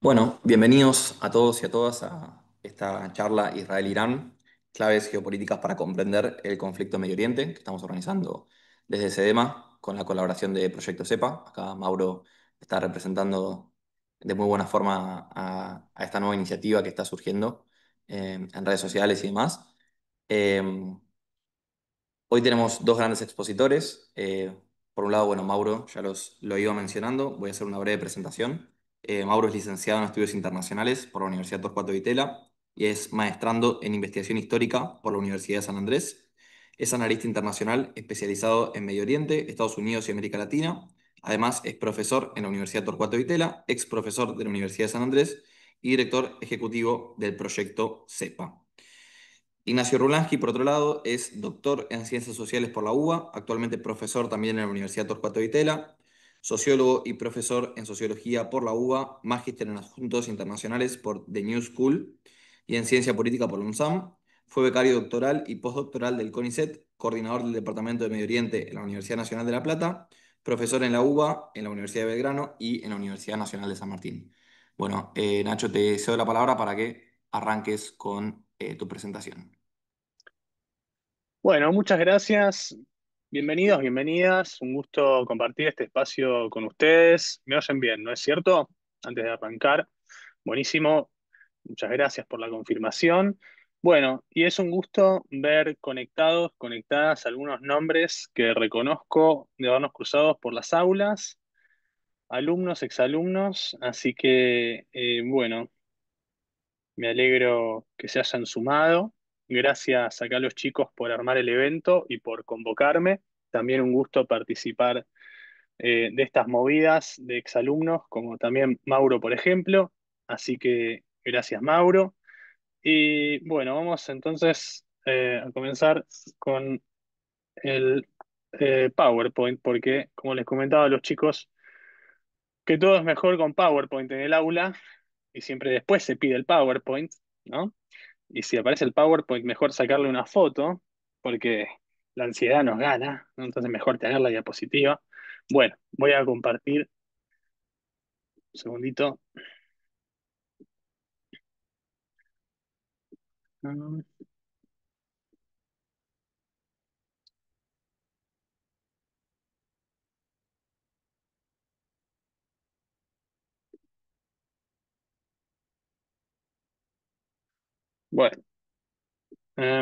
Bueno, bienvenidos a todos y a todas a esta charla Israel-Irán, claves geopolíticas para comprender el conflicto en Medio Oriente, que estamos organizando desde SEDEMA con la colaboración de Proyecto CEPA. Acá Mauro está representando de muy buena forma a esta nueva iniciativa que está surgiendo en redes sociales y demás. Eh, Hoy tenemos dos grandes expositores. Por un lado, bueno, Mauro ya lo iba mencionando. Voy a hacer una breve presentación. Mauro es licenciado en Estudios Internacionales por la Universidad Torcuato Di Tella y es maestrando en Investigación Histórica por la Universidad de San Andrés. Es analista internacional especializado en Medio Oriente, Estados Unidos y América Latina. Además, es profesor en la Universidad Torcuato Di Tella, ex profesor de la Universidad de San Andrés y director ejecutivo del proyecto CEPA. Ignacio Rulansky, por otro lado, es doctor en Ciencias Sociales por la UBA, actualmente profesor también en la Universidad Torcuato Di Tella, sociólogo y profesor en Sociología por la UBA, magíster en Asuntos Internacionales por The New School y en Ciencia Política por la UNSAM. Fue becario doctoral y postdoctoral del CONICET, coordinador del Departamento de Medio Oriente en la Universidad Nacional de La Plata, profesor en la UBA, en la Universidad de Belgrano y en la Universidad Nacional de San Martín. Bueno, Nacho, te cedo la palabra para que arranques con tu presentación. Bueno, muchas gracias. Bienvenidos, bienvenidas. Un gusto compartir este espacio con ustedes. Me oyen bien, ¿no es cierto? Antes de arrancar. Buenísimo. Muchas gracias por la confirmación. Bueno, y es un gusto ver conectados, conectadas algunos nombres que reconozco de habernos cruzado por las aulas, alumnos, exalumnos. Así que, bueno, me alegro que se hayan sumado. Gracias acá a los chicos por armar el evento y por convocarme. También un gusto participar de estas movidas de exalumnos, como también Mauro, por ejemplo. Así que gracias, Mauro. Y bueno, vamos entonces a comenzar con el PowerPoint, porque como les comentaba a los chicos, que todo es mejor con PowerPoint en el aula y siempre después se pide el PowerPoint, ¿no? Y si aparece el PowerPoint, mejor sacarle una foto, porque la ansiedad nos gana, ¿no? Entonces mejor tener la diapositiva. Bueno, voy a compartir un segundito. Mm, Bueno,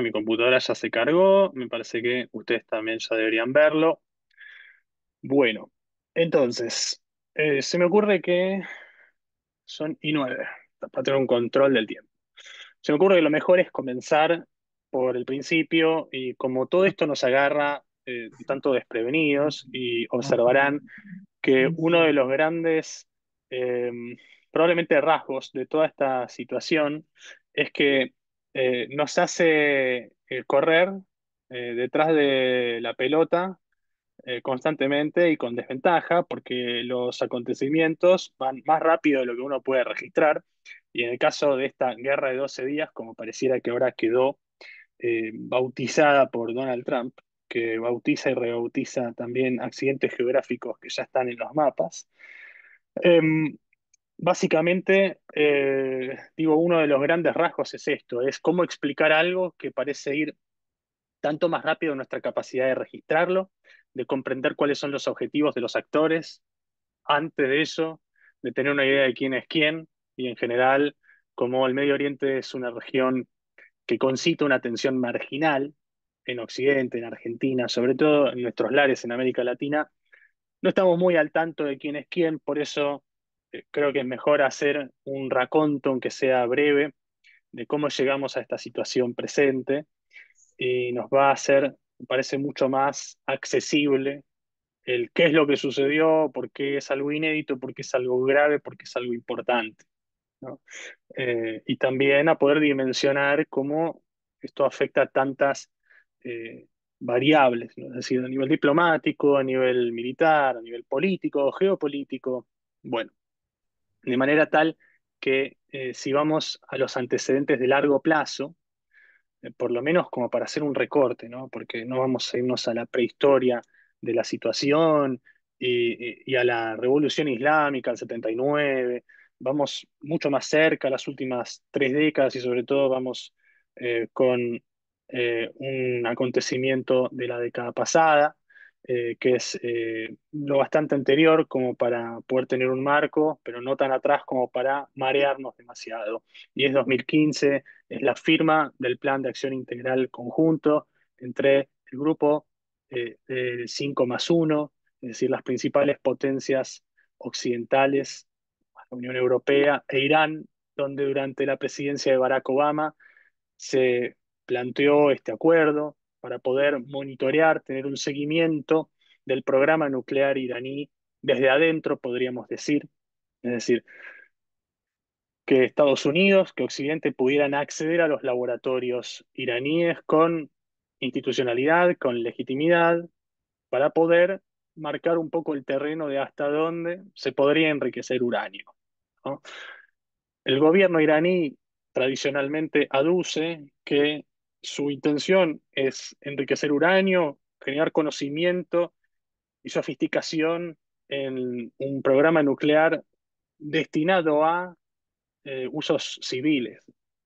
mi computadora ya se cargó, me parece que ustedes también ya deberían verlo. Bueno, entonces, se me ocurre que son y 9, para tener un control del tiempo. Se me ocurre que lo mejor es comenzar por el principio y como todo esto nos agarra un tanto desprevenidos y observarán que uno de los grandes, eh, probablemente rasgos de toda esta situación es que nos hace correr detrás de la pelota constantemente y con desventaja, porque los acontecimientos van más rápido de lo que uno puede registrar. Y en el caso de esta guerra de 12 días, como pareciera que ahora quedó bautizada por Donald Trump, que bautiza y rebautiza también accidentes geográficos que ya están en los mapas. Básicamente, digo, uno de los grandes rasgos es esto, es cómo explicar algo que parece ir tanto más rápido en nuestra capacidad de registrarlo, de comprender cuáles son los objetivos de los actores, antes de eso, de tener una idea de quién es quién, y en general, como el Medio Oriente es una región que concita una atención marginal en Occidente, en Argentina, sobre todo en nuestros lares en América Latina, no estamos muy al tanto de quién es quién, por eso creo que es mejor hacer un raconto, aunque sea breve, de cómo llegamos a esta situación presente y nos va a hacer, me parece, mucho más accesible el qué es lo que sucedió, por qué es algo inédito, por qué es algo grave, por qué es algo importante, ¿no? Y también a poder dimensionar cómo esto afecta a tantas eh, variables, ¿no? Es decir, a nivel diplomático, a nivel militar, a nivel político, geopolítico, bueno, de manera tal que si vamos a los antecedentes de largo plazo, por lo menos como para hacer un recorte, ¿no? Porque no vamos a irnos a la prehistoria de la situación y a la revolución islámica, al 79, vamos mucho más cerca, las últimas 3 décadas, y sobre todo vamos con un acontecimiento de la década pasada, que es lo bastante anterior como para poder tener un marco, pero no tan atrás como para marearnos demasiado. Y es 2015, es la firma del Plan de Acción Integral Conjunto entre el grupo del 5+1, es decir, las principales potencias occidentales, la Unión Europea e Irán, donde durante la presidencia de Barack Obama se planteó este acuerdo para poder monitorear, tener un seguimiento del programa nuclear iraní desde adentro, podríamos decir. Es decir, que Estados Unidos, que Occidente pudieran acceder a los laboratorios iraníes con institucionalidad, con legitimidad, para poder marcar un poco el terreno de hasta dónde se podría enriquecer uranio, ¿no? El gobierno iraní tradicionalmente aduce que su intención es enriquecer uranio, generar conocimiento y sofisticación en un programa nuclear destinado a usos civiles,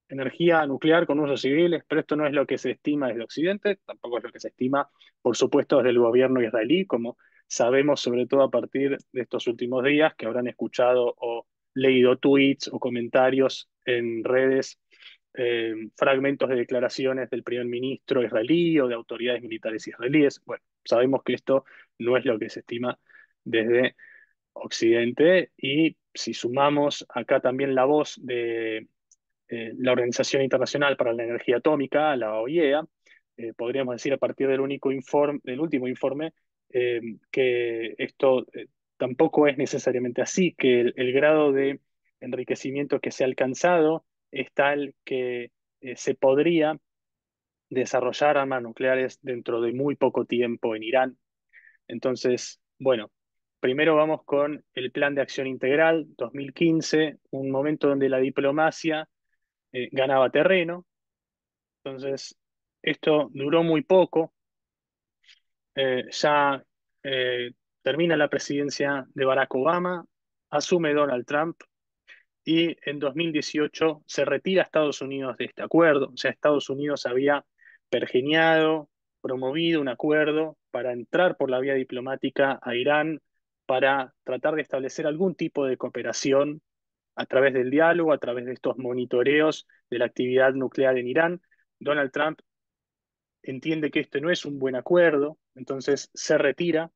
energía nuclear con usos civiles, pero esto no es lo que se estima desde Occidente, tampoco es lo que se estima, por supuesto, desde el gobierno israelí, como sabemos sobre todo a partir de estos últimos días, que habrán escuchado o leído tweets o comentarios en redes, fragmentos de declaraciones del primer ministro israelí o de autoridades militares israelíes. Bueno, sabemos que esto no es lo que se estima desde Occidente, y si sumamos acá también la voz de la Organización Internacional para la Energía Atómica, la OIEA, podríamos decir a partir del único informe, del último informe, que esto tampoco es necesariamente así, que el grado de enriquecimiento que se ha alcanzado es tal que se podría desarrollar armas nucleares dentro de muy poco tiempo en Irán. Entonces, bueno, primero vamos con el Plan de Acción Integral 2015, un momento donde la diplomacia ganaba terreno. Entonces, esto duró muy poco. Ya termina la presidencia de Barack Obama, asume Donald Trump, y en 2018 se retira Estados Unidos de este acuerdo. O sea, Estados Unidos había pergeñado, promovido un acuerdo para entrar por la vía diplomática a Irán, para tratar de establecer algún tipo de cooperación a través del diálogo, a través de estos monitoreos de la actividad nuclear en Irán. Donald Trump entiende que este no es un buen acuerdo, entonces se retira,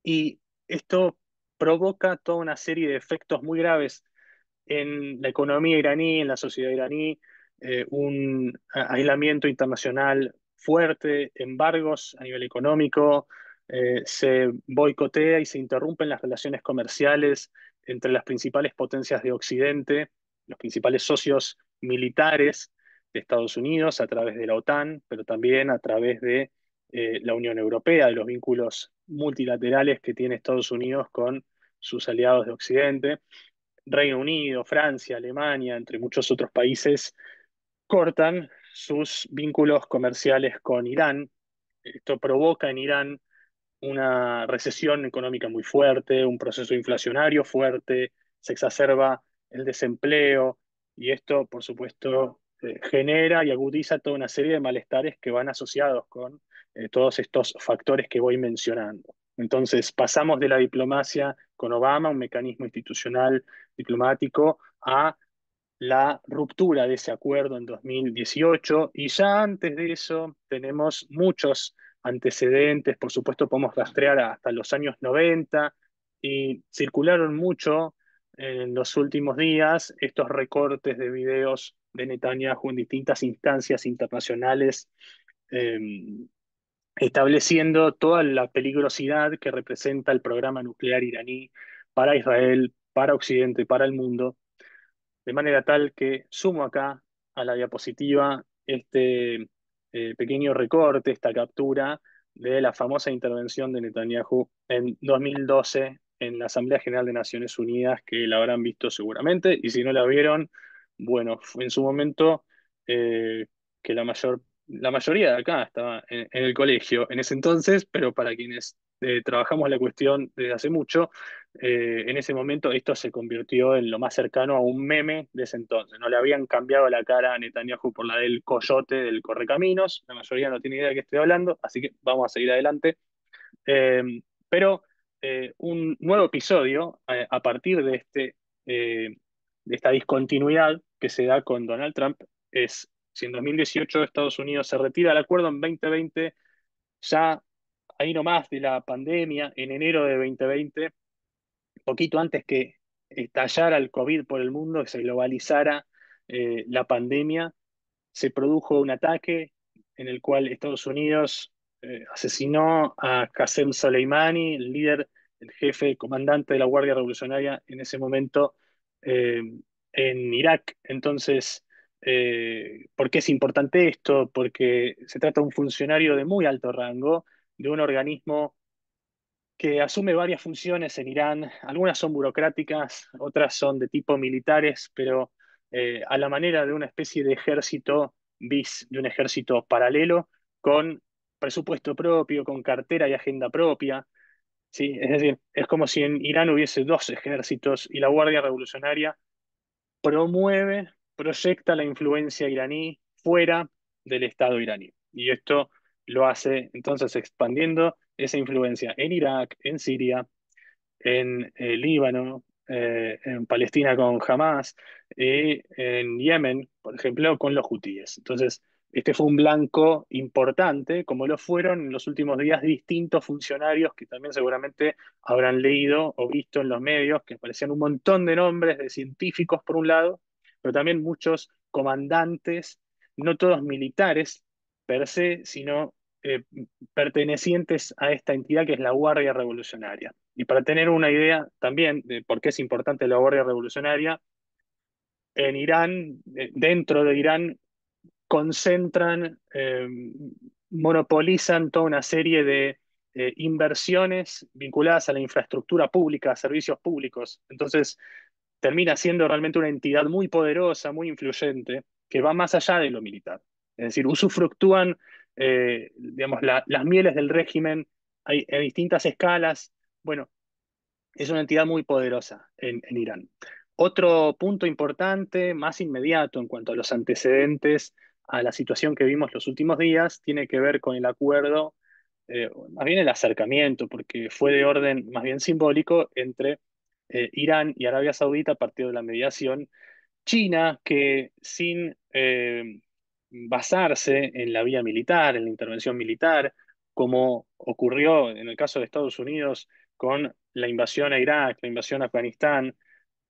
y esto provoca toda una serie de efectos muy graves en la economía iraní, en la sociedad iraní, un aislamiento internacional fuerte, embargos a nivel económico, se boicotea y se interrumpen las relaciones comerciales entre las principales potencias de Occidente, los principales socios militares de Estados Unidos a través de la OTAN, pero también a través de la Unión Europea, de los vínculos multilaterales que tiene Estados Unidos con sus aliados de Occidente. Reino Unido, Francia, Alemania, entre muchos otros países, cortan sus vínculos comerciales con Irán. Esto provoca en Irán una recesión económica muy fuerte, un proceso inflacionario fuerte, se exacerba el desempleo, y esto, por supuesto, genera y agudiza toda una serie de malestares que van asociados con todos estos factores que voy mencionando. Entonces, pasamos de la diplomacia con Obama, un mecanismo institucional diplomático, a la ruptura de ese acuerdo en 2018, y ya antes de eso tenemos muchos antecedentes. Por supuesto podemos rastrear hasta los años 90, y circularon mucho en los últimos días estos recortes de videos de Netanyahu en distintas instancias internacionales, eh, estableciendo toda la peligrosidad que representa el programa nuclear iraní para Israel, para Occidente, para el mundo, de manera tal que sumo acá a la diapositiva este pequeño recorte, esta captura de la famosa intervención de Netanyahu en 2012 en la Asamblea General de Naciones Unidas, que la habrán visto seguramente, y si no la vieron, bueno, fue en su momento eh, que la mayoría de acá estaba en el colegio en ese entonces, pero para quienes trabajamos la cuestión desde hace mucho. En ese momento esto se convirtió en lo más cercano a un meme de ese entonces. No le habían cambiado la cara a Netanyahu por la del coyote del Correcaminos. La mayoría no tiene idea de qué estoy hablando, así que vamos a seguir adelante. Eh, pero un nuevo episodio a partir de esta discontinuidad que se da con Donald Trump es si en 2018 Estados Unidos se retira del acuerdo en 2020, ya ahí nomás de la pandemia, en enero de 2020, poquito antes que estallara el COVID por el mundo, que se globalizara la pandemia, se produjo un ataque en el cual Estados Unidos asesinó a Qasem Soleimani, el líder, el jefe, el comandante de la Guardia Revolucionaria en ese momento eh, en Irak. Entonces, ¿por qué es importante esto? Porque se trata de un funcionario de muy alto rango, de un organismo que asume varias funciones en Irán. Algunas son burocráticas, otras son de tipo militares, pero a la manera de una especie de ejército bis, de un ejército paralelo, con presupuesto propio, con cartera y agenda propia. ¿Sí? Es decir, es como si en Irán hubiese dos ejércitos y la Guardia Revolucionaria promueve, proyecta la influencia iraní fuera del Estado iraní. Y esto lo hace entonces expandiendo esa influencia en Irak, en Siria, en Líbano, en Palestina con Hamas, y en Yemen, por ejemplo, con los hutíes. Entonces, este fue un blanco importante, como lo fueron en los últimos días distintos funcionarios que también seguramente habrán leído o visto en los medios, que aparecían un montón de nombres de científicos por un lado, pero también muchos comandantes, no todos militares per se, sino pertenecientes a esta entidad que es la Guardia Revolucionaria. Y para tener una idea también de por qué es importante la Guardia Revolucionaria, en Irán, dentro de Irán, concentran, monopolizan toda una serie de inversiones vinculadas a la infraestructura pública, a servicios públicos. Entonces, termina siendo realmente una entidad muy poderosa, muy influyente, que va más allá de lo militar. Es decir, usufructúan, digamos, las mieles del régimen hay distintas escalas. Bueno, es una entidad muy poderosa en Irán. Otro punto importante, más inmediato en cuanto a los antecedentes a la situación que vimos los últimos días, tiene que ver con el acuerdo, más bien el acercamiento, porque fue de orden más bien simbólico entre Irán y Arabia Saudita a partir de la mediación. China, que sin basarse en la vía militar, en la intervención militar, como ocurrió en el caso de Estados Unidos con la invasión a Irak, la invasión a Afganistán,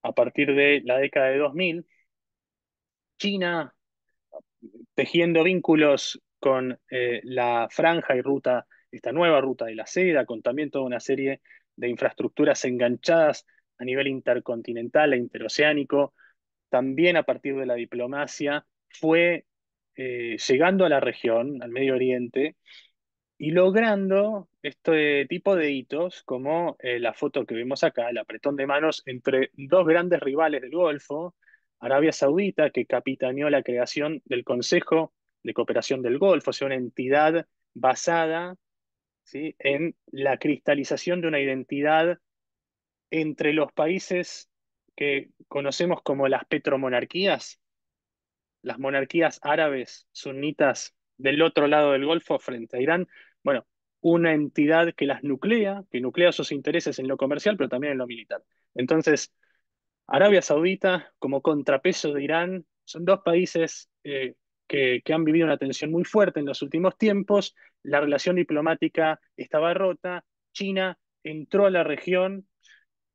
a partir de la década de 2000, China tejiendo vínculos con la franja y ruta, esta nueva ruta de la seda, con también toda una serie de infraestructuras enganchadas a nivel intercontinental e interoceánico, también a partir de la diplomacia, fue llegando a la región, al Medio Oriente, y logrando este tipo de hitos, como la foto que vemos acá, el apretón de manos entre dos grandes rivales del Golfo, Arabia Saudita, que capitaneó la creación del Consejo de Cooperación del Golfo, o sea, una entidad basada, ¿sí?, en la cristalización de una identidad entre los países que conocemos como las petromonarquías, las monarquías árabes sunitas del otro lado del Golfo frente a Irán. Bueno, una entidad que las nuclea, que nuclea sus intereses en lo comercial, pero también en lo militar. Entonces, Arabia Saudita como contrapeso de Irán son dos países que han vivido una tensión muy fuerte en los últimos tiempos. La relación diplomática estaba rota. China entró a la región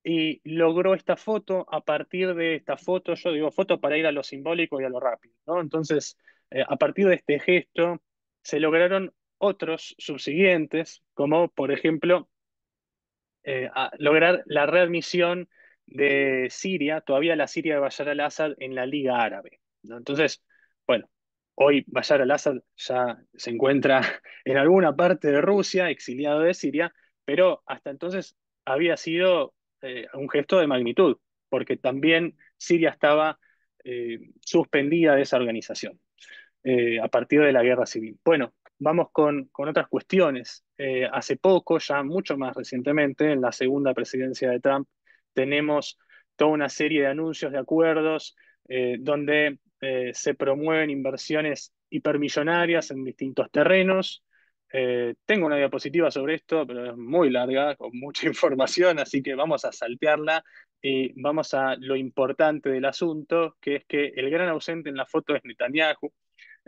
y logró esta foto a partir de esta foto, yo digo foto para ir a lo simbólico y a lo rápido, ¿no? Entonces, a partir de este gesto, se lograron otros subsiguientes, como por ejemplo, lograr la readmisión de Siria, todavía la Siria de Bashar al-Assad en la Liga Árabe, ¿no? Entonces, bueno, hoy Bashar al-Assad ya se encuentra en alguna parte de Rusia, exiliado de Siria, pero hasta entonces había sido un gesto de magnitud, porque también Siria estaba suspendida de esa organización a partir de la guerra civil. Bueno, vamos con otras cuestiones. Hace poco, ya mucho más recientemente, en la segunda presidencia de Trump, tenemos toda una serie de anuncios, de acuerdos, donde se promueven inversiones hipermillonarias en distintos terrenos. Tengo una diapositiva sobre esto, pero es muy larga, con mucha información, así que vamos a saltearla y vamos a lo importante del asunto, que es que el gran ausente en la foto es Netanyahu.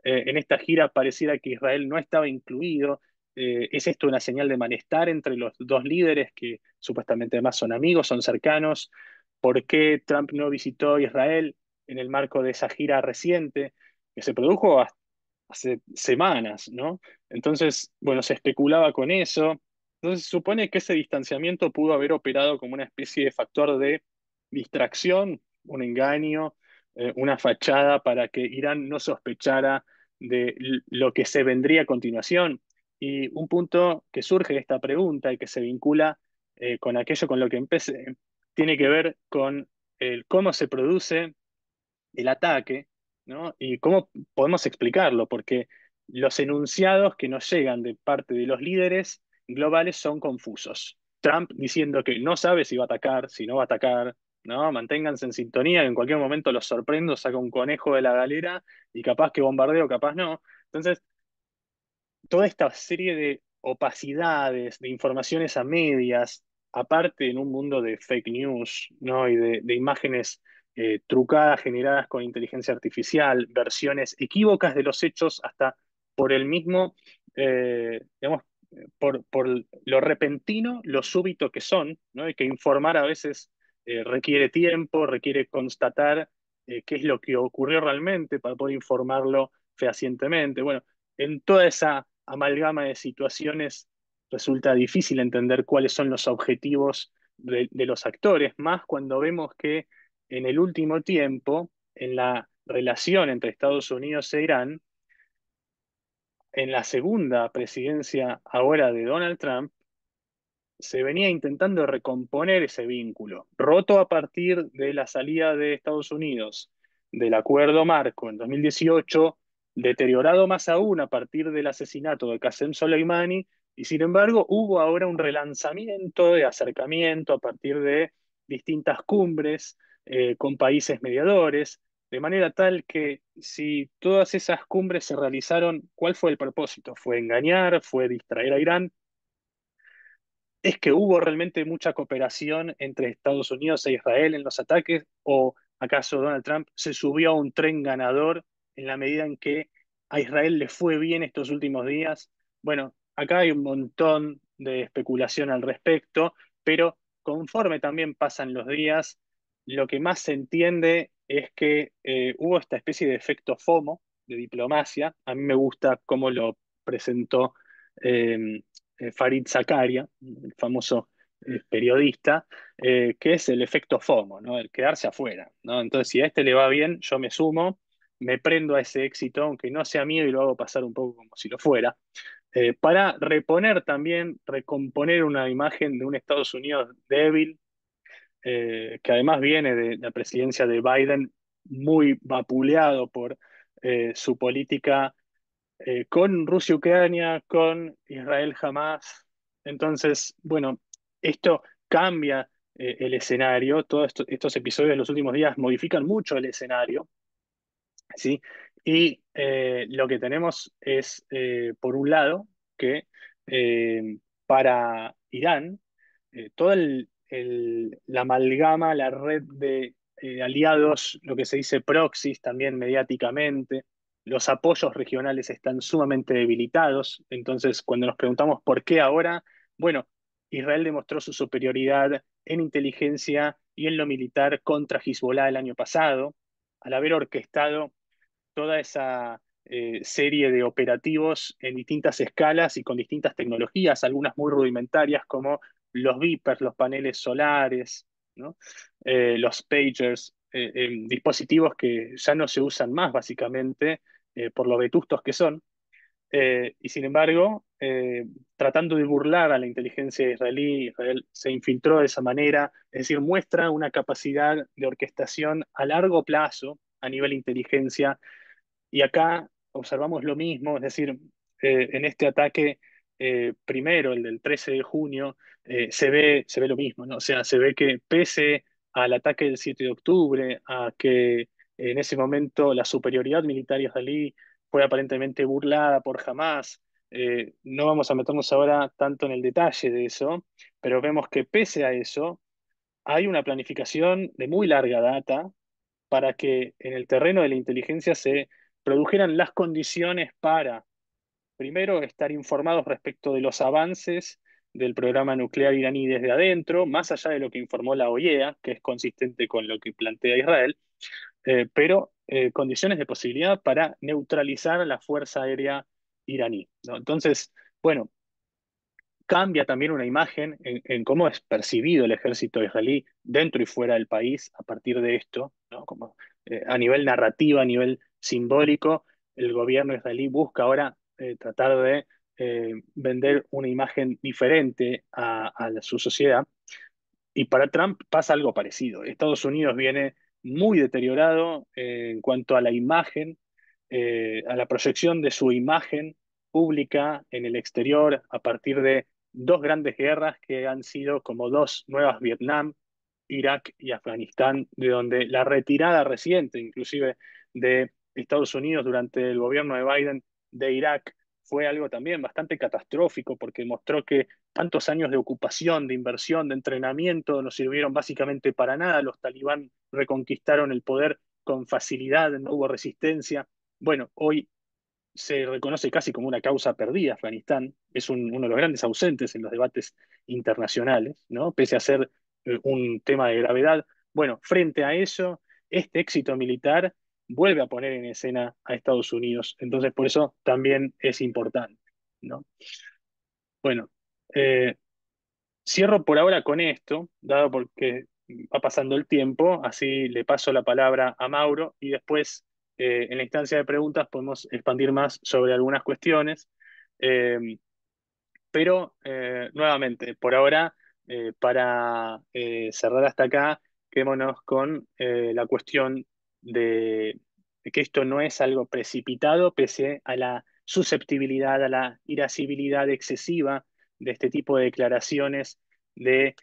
En esta gira pareciera que Israel no estaba incluido. ¿Es esto una señal de malestar entre los dos líderes que supuestamente además son amigos, son cercanos? ¿Por qué Trump no visitó Israel en el marco de esa gira reciente que se produjo hace semanas, ¿no? Entonces, bueno, se especulaba con eso. Entonces, se supone que ese distanciamiento pudo haber operado como una especie de factor de distracción, un engaño, una fachada para que Irán no sospechara de lo que se vendría a continuación. Y un punto que surge de esta pregunta y que se vincula con aquello con lo que empecé, tiene que ver con el cómo se produce el ataque, ¿no? Y cómo podemos explicarlo, porque los enunciados que nos llegan de parte de los líderes globales son confusos. Trump diciendo que no sabe si va a atacar, si no va a atacar, ¿no? Manténganse en sintonía, que en cualquier momento los sorprendo, saca un conejo de la galera y capaz que bombardeo, capaz no. Entonces, toda esta serie de opacidades, de informaciones a medias, aparte en un mundo de fake news, ¿no? Y de imágenes trucadas, generadas con inteligencia artificial, versiones equívocas de los hechos, hasta por el mismo, digamos, por lo repentino, lo súbito que son, ¿no? Y que informar a veces requiere tiempo, requiere constatar qué es lo que ocurrió realmente para poder informarlo fehacientemente. Bueno, en toda esa amalgama de situaciones resulta difícil entender cuáles son los objetivos de los actores, más cuando vemos que en el último tiempo, en la relación entre Estados Unidos e Irán, en la segunda presidencia ahora de Donald Trump, se venía intentando recomponer ese vínculo, roto a partir de la salida de Estados Unidos del Acuerdo Marco en 2018, deteriorado más aún a partir del asesinato de Qasem Soleimani, y sin embargo hubo ahora un relanzamiento de acercamiento a partir de distintas cumbres con países mediadores, de manera tal que si todas esas cumbres se realizaron, ¿cuál fue el propósito? ¿Fue engañar? ¿Fue distraer a Irán? ¿Es que hubo realmente mucha cooperación entre Estados Unidos e Israel en los ataques? ¿O acaso Donald Trump se subió a un tren ganador en la medida en que a Israel le fue bien estos últimos días? Bueno, acá hay un montón de especulación al respecto, pero conforme también pasan los días, lo que más se entiende es que hubo esta especie de efecto FOMO de diplomacia. A mí me gusta cómo lo presentó eh, Farid Zakaria, el famoso periodista, que es el efecto FOMO, ¿no? El quedarse afuera, ¿no? Entonces, si a este le va bien, yo me sumo, me prendo a ese éxito, aunque no sea mío, y lo hago pasar un poco como si lo fuera, para reponer también, recomponer una imagen de un Estados Unidos débil, que además viene de la presidencia de Biden muy vapuleado por su política con Rusia-Ucrania, con Israel-Jamás. Entonces, bueno, esto cambia el escenario. Todos estos episodios de los últimos días modifican mucho el escenario, ¿sí? Y lo que tenemos es, por un lado, que para Irán, toda la amalgama, la red de aliados, lo que se dice proxies también mediáticamente, los apoyos regionales están sumamente debilitados. Entonces, cuando nos preguntamos por qué ahora, bueno, Israel demostró su superioridad en inteligencia y en lo militar contra Hezbollah el año pasado, al haber orquestado toda esa serie de operativos en distintas escalas y con distintas tecnologías, algunas muy rudimentarias como los beepers, los paneles solares, ¿no? Los pagers, dispositivos que ya no se usan más básicamente por lo vetustos que son. Y sin embargo, tratando de burlar a la inteligencia israelí, Israel se infiltró de esa manera, es decir, muestra una capacidad de orquestación a largo plazo a nivel inteligencia y acá observamos lo mismo, es decir, en este ataque primero, el del 13 de junio, se ve lo mismo, ¿no? O sea, se ve que pese al ataque del 7 de octubre, a que en ese momento la superioridad militar israelí fue aparentemente burlada por Hamas. No vamos a meternos ahora tanto en el detalle de eso, pero vemos que pese a eso, hay una planificación de muy larga data para que en el terreno de la inteligencia se produjeran las condiciones para, primero, estar informados respecto de los avances del programa nuclear iraní desde adentro, más allá de lo que informó la OIEA, que es consistente con lo que plantea Israel, pero condiciones de posibilidad para neutralizar la fuerza aérea iraní, ¿no? Entonces, bueno, cambia también una imagen en cómo es percibido el ejército israelí dentro y fuera del país a partir de esto, ¿no? Como, a nivel narrativo, a nivel simbólico, el gobierno israelí busca ahora tratar de vender una imagen diferente a su sociedad, y para Trump pasa algo parecido. Estados Unidos viene muy deteriorado en cuanto a la imagen, a la proyección de su imagen pública en el exterior a partir de dos grandes guerras que han sido como dos nuevas Vietnam, Irak y Afganistán, de donde la retirada reciente, inclusive de Estados Unidos durante el gobierno de Biden de Irak, fue algo también bastante catastrófico porque mostró que tantos años de ocupación, de inversión, de entrenamiento no sirvieron básicamente para nada. Los talibán reconquistaron el poder con facilidad, no hubo resistencia. Bueno, hoy se reconoce casi como una causa perdida Afganistán, es uno de los grandes ausentes en los debates internacionales, ¿no? Pese a ser un tema de gravedad. Bueno, frente a eso, este éxito militar vuelve a poner en escena a Estados Unidos, entonces por eso también es importante, ¿no? Bueno, eh, cierro por ahora con esto, dado porque va pasando el tiempo, así le paso la palabra a Mauro y después en la instancia de preguntas podemos expandir más sobre algunas cuestiones. Eh, pero nuevamente, por ahora, para cerrar hasta acá, quedémonos con la cuestión de que esto no es algo precipitado, pese a la susceptibilidad, a la irascibilidad excesiva de este tipo de declaraciones de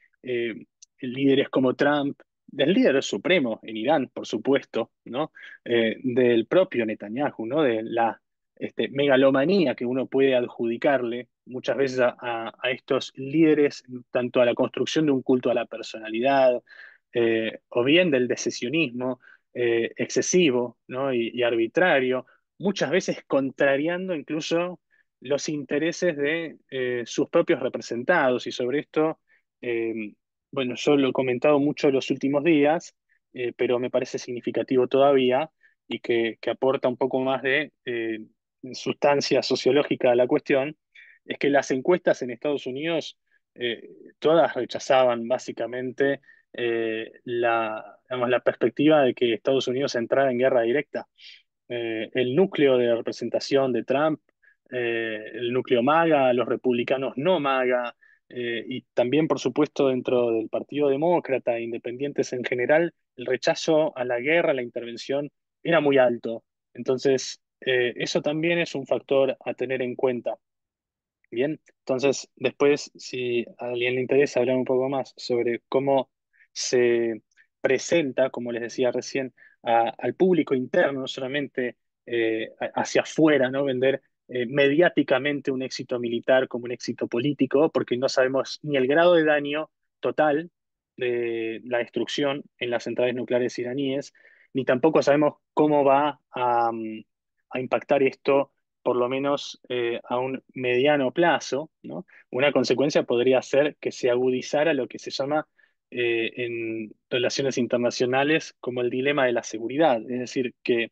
líderes como Trump, del líder supremo en Irán, por supuesto, ¿no? Del propio Netanyahu, ¿no? De la megalomanía que uno puede adjudicarle muchas veces a estos líderes, tanto a la construcción de un culto a la personalidad, o bien del decisionismo excesivo, ¿no? Y arbitrario, muchas veces contrariando incluso los intereses de sus propios representados. Y sobre esto, eh, bueno, yo lo he comentado mucho en los últimos días, pero me parece significativo todavía y que aporta un poco más de sustancia sociológica a la cuestión, es que las encuestas en Estados Unidos eh, todas rechazaban básicamente digamos, la perspectiva de que Estados Unidos entrara en guerra directa. El núcleo de representación de Trump, el núcleo MAGA, los republicanos no MAGA, y también, por supuesto, dentro del Partido Demócrata e independientes en general, el rechazo a la guerra, a la intervención, era muy alto. Entonces, eso también es un factor a tener en cuenta. Bien, entonces después, si a alguien le interesa hablar un poco más sobre cómo se presenta, como les decía recién, al público interno, no solamente hacia afuera, ¿no? Vender mediáticamente un éxito militar como un éxito político, porque no sabemos ni el grado de daño total de la destrucción en las centrales nucleares iraníes, ni tampoco sabemos cómo va a impactar esto por lo menos a un mediano plazo, ¿no? Una consecuencia podría ser que se agudizara lo que se llama en relaciones internacionales como el dilema de la seguridad, es decir, que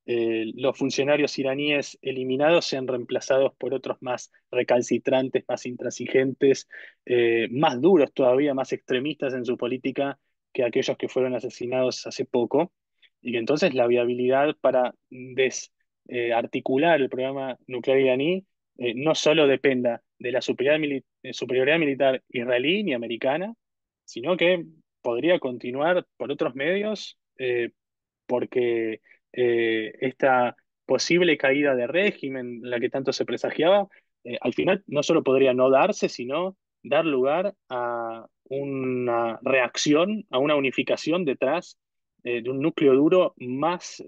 los funcionarios iraníes eliminados sean reemplazados por otros más recalcitrantes, más intransigentes, más duros todavía, más extremistas en su política que aquellos que fueron asesinados hace poco, y que entonces la viabilidad para articular el programa nuclear iraní no solo dependa de la superioridad militar israelí ni americana, sino que podría continuar por otros medios, porque esta posible caída de régimen, la que tanto se presagiaba, al final no solo podría no darse, sino dar lugar a una reacción, a una unificación detrás de un núcleo duro más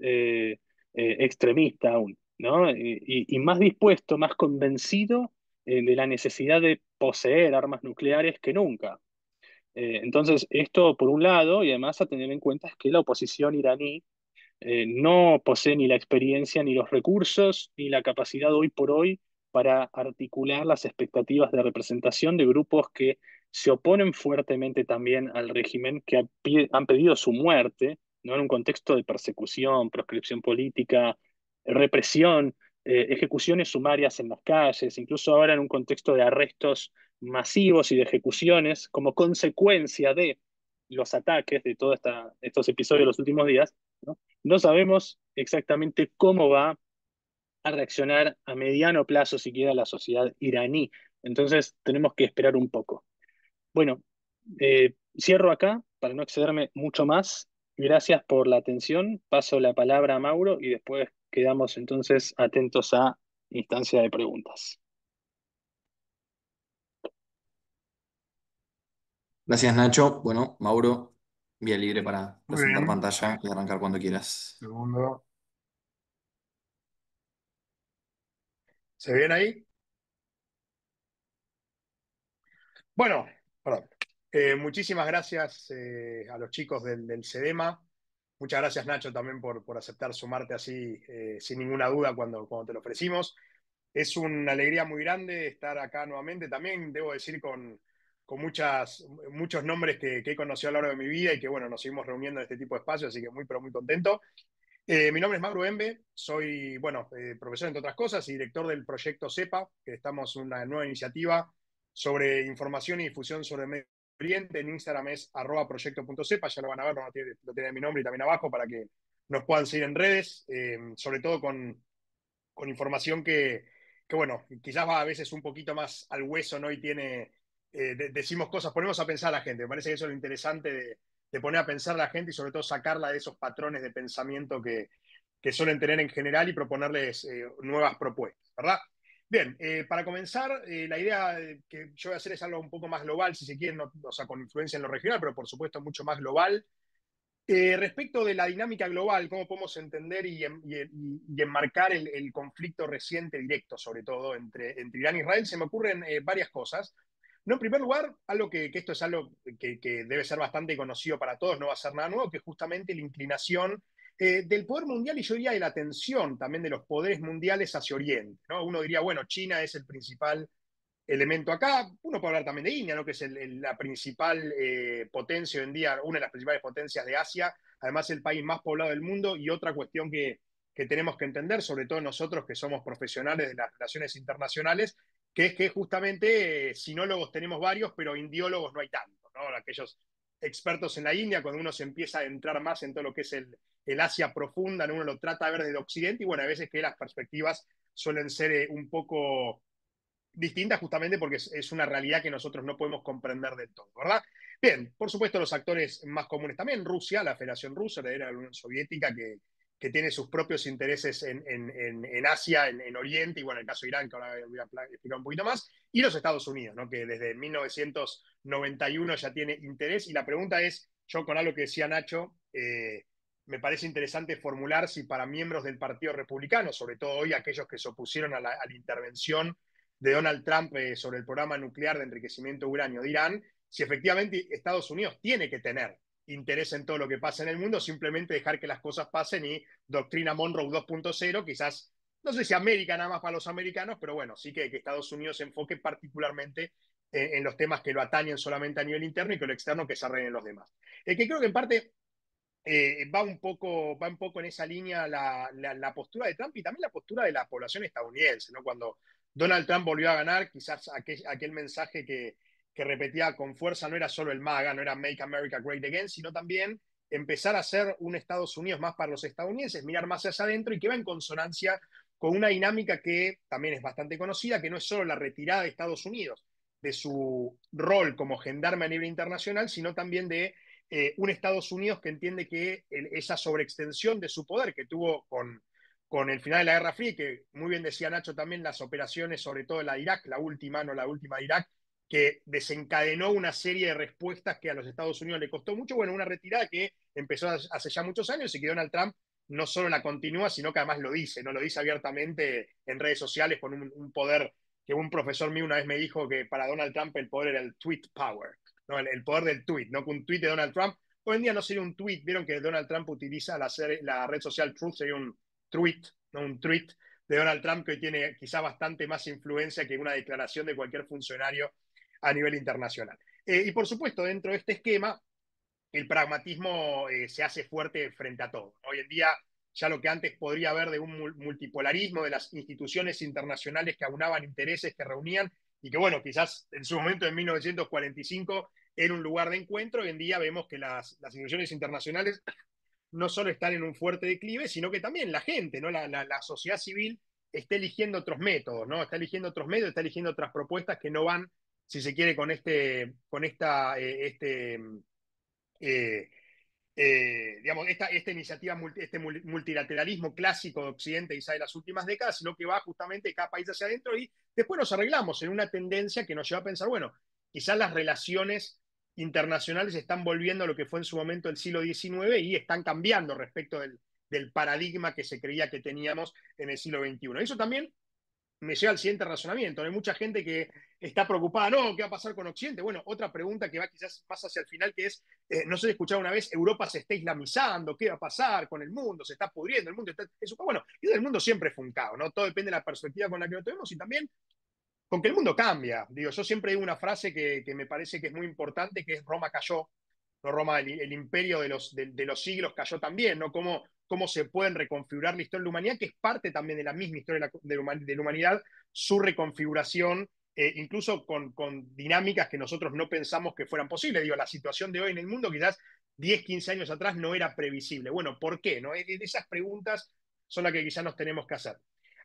extremista aún, ¿no? Y más dispuesto, más convencido de la necesidad de poseer armas nucleares que nunca. Entonces, esto por un lado, y además a tener en cuenta es que la oposición iraní no posee ni la experiencia, ni los recursos, ni la capacidad hoy por hoy para articular las expectativas de representación de grupos que se oponen fuertemente también al régimen, que han pedido su muerte, ¿no? En un contexto de persecución, proscripción política, represión, ejecuciones sumarias en las calles, incluso ahora en un contexto de arrestos masivos y de ejecuciones como consecuencia de los ataques de todos estos episodios de los últimos días, ¿no? No sabemos exactamente cómo va a reaccionar a mediano plazo siquiera la sociedad iraní. Entonces tenemos que esperar un poco. Bueno, cierro acá para no excederme mucho más. Gracias por la atención. Paso la palabra a Mauro y después quedamos entonces atentos a instancia de preguntas. Gracias, Nacho. Bueno, Mauro, vía libre para Muy presentar bien, pantalla y arrancar cuando quieras. segundo. ¿Se ven ahí? Bueno, perdón. Muchísimas gracias a los chicos del CEDEMA. Muchas gracias, Nacho, también por aceptar sumarte así, sin ninguna duda, cuando te lo ofrecimos. Es una alegría muy grande estar acá nuevamente. También debo decir con muchos nombres que he conocido a lo largo de mi vida y que, bueno, nos seguimos reuniendo en este tipo de espacios, así que muy, pero muy contento. Mi nombre es Mauro Embe, soy, bueno, profesor entre otras cosas y director del proyecto CEPA, que estamos en una nueva iniciativa sobre información y difusión sobre el Medio Oriente. En Instagram es @proyecto.cepa, ya lo van a ver, lo tiene mi nombre y también abajo para que nos puedan seguir en redes, sobre todo con información que, bueno, quizás va a veces un poquito más al hueso, ¿no? Y tiene, decimos cosas, ponemos a pensar a la gente. Me parece que eso es lo interesante de poner a pensar a la gente y sobre todo sacarla de esos patrones de pensamiento que suelen tener en general y proponerles nuevas propuestas, ¿verdad? Bien, para comenzar, la idea que yo voy a hacer es algo un poco más global, si se quiere, no, o sea, con influencia en lo regional, pero por supuesto mucho más global. Respecto de la dinámica global, ¿cómo podemos entender y enmarcar el conflicto reciente directo, sobre todo entre Irán e Israel? Se me ocurren varias cosas. No, en primer lugar, algo que esto es algo que debe ser bastante conocido para todos, no va a ser nada nuevo, que es justamente la inclinación del poder mundial y yo diría de la atención también de los poderes mundiales hacia Oriente, ¿no? Uno diría, bueno, China es el principal elemento acá. Uno puede hablar también de India, ¿no? Que es la principal potencia hoy en día, una de las principales potencias de Asia, además el país más poblado del mundo. Y otra cuestión que tenemos que entender, sobre todo nosotros que somos profesionales de las relaciones internacionales, que es que justamente sinólogos tenemos varios, pero indiólogos no hay tantos, ¿no? Aquellos expertos en la India, cuando uno se empieza a entrar más en todo lo que es el Asia profunda, ¿no? Uno lo trata de ver desde Occidente y bueno, a veces que las perspectivas suelen ser un poco distinta justamente porque es una realidad que nosotros no podemos comprender del todo, ¿verdad? Bien, por supuesto los actores más comunes también, Rusia, la Federación Rusa, la era de la Unión Soviética, que tiene sus propios intereses en Asia, en Oriente, y bueno, el caso de Irán, que ahora voy a explicar un poquito más, y los Estados Unidos, ¿no? Que desde 1991 ya tiene interés, y la pregunta es, yo con algo que decía Nacho, me parece interesante formular si para miembros del Partido Republicano, sobre todo hoy aquellos que se opusieron a la intervención de Donald Trump sobre el programa nuclear de enriquecimiento de uranio de Irán, si efectivamente Estados Unidos tiene que tener interés en todo lo que pasa en el mundo, simplemente dejar que las cosas pasen y doctrina Monroe 2.0, quizás, no sé si América nada más para los americanos, pero bueno, sí que Estados Unidos se enfoque particularmente en los temas que lo atañen solamente a nivel interno y que lo externo que se arreglen los demás. Que creo que en parte va un poco en esa línea la postura de Trump y también la postura de la población estadounidense, ¿no? Cuando Donald Trump volvió a ganar, quizás aquel mensaje que repetía con fuerza no era solo el MAGA, no era Make America Great Again, sino también empezar a ser un Estados Unidos más para los estadounidenses, mirar más hacia adentro y que va en consonancia con una dinámica que también es bastante conocida, que no es solo la retirada de Estados Unidos de su rol como gendarme a nivel internacional, sino también de un Estados Unidos que entiende que esa sobreextensión de su poder que tuvo con el final de la Guerra Fría, y que muy bien decía Nacho también, las operaciones, sobre todo la de Irak, la última, no la última de Irak, que desencadenó una serie de respuestas que a los Estados Unidos le costó mucho, bueno, una retirada que empezó hace ya muchos años y que Donald Trump no solo la continúa, sino que además lo dice, ¿no? Lo dice abiertamente en redes sociales con un poder que un profesor mío una vez me dijo que para Donald Trump el poder era el tweet power, ¿no? El poder del tweet, no que un tweet de Donald Trump. Hoy en día no sería un tweet, vieron que Donald Trump utiliza la red social Truth, sería un tweet, no un tweet de Donald Trump que tiene quizá bastante más influencia que una declaración de cualquier funcionario a nivel internacional. Y por supuesto, dentro de este esquema, el pragmatismo se hace fuerte frente a todo. Hoy en día, ya lo que antes podría haber de un multipolarismo de las instituciones internacionales que aunaban intereses, que reunían, y que bueno, quizás en su momento en 1945 era un lugar de encuentro, hoy en día vemos que las instituciones internacionales no solo están en un fuerte declive, sino que también la gente, ¿no? La sociedad civil está eligiendo otros métodos, ¿no? Está eligiendo otros medios, está eligiendo otras propuestas que no van, si se quiere, con esta, eh, digamos, esta iniciativa, este multilateralismo clásico de Occidente quizá de las últimas décadas, sino que va justamente cada país hacia adentro y después nos arreglamos en una tendencia que nos lleva a pensar, bueno, quizás las relaciones internacionales están volviendo a lo que fue en su momento el siglo XIX y están cambiando respecto del paradigma que se creía que teníamos en el siglo XXI. Eso también me lleva al siguiente razonamiento. Hay mucha gente que está preocupada, no, ¿qué va a pasar con Occidente? Bueno, otra pregunta que va quizás más hacia el final, que es, no sé si escuchado una vez, Europa se está islamizando, ¿qué va a pasar con el mundo? Se está pudriendo, el mundo está... Eso, bueno, y el mundo siempre fue un caos, ¿no? Todo depende de la perspectiva con la que lo tenemos y también con que el mundo cambia. Digo, yo siempre digo una frase que me parece que es muy importante, que es Roma cayó, no Roma, el imperio de los siglos cayó también, ¿no? Cómo se pueden reconfigurar la historia de la humanidad, que es parte también de la misma historia de la humanidad, su reconfiguración, incluso con dinámicas que nosotros no pensamos que fueran posibles. Digo, la situación de hoy en el mundo quizás 10, 15 años atrás no era previsible. Bueno, ¿por qué? ¿No? Esas preguntas son las que quizás nos tenemos que hacer.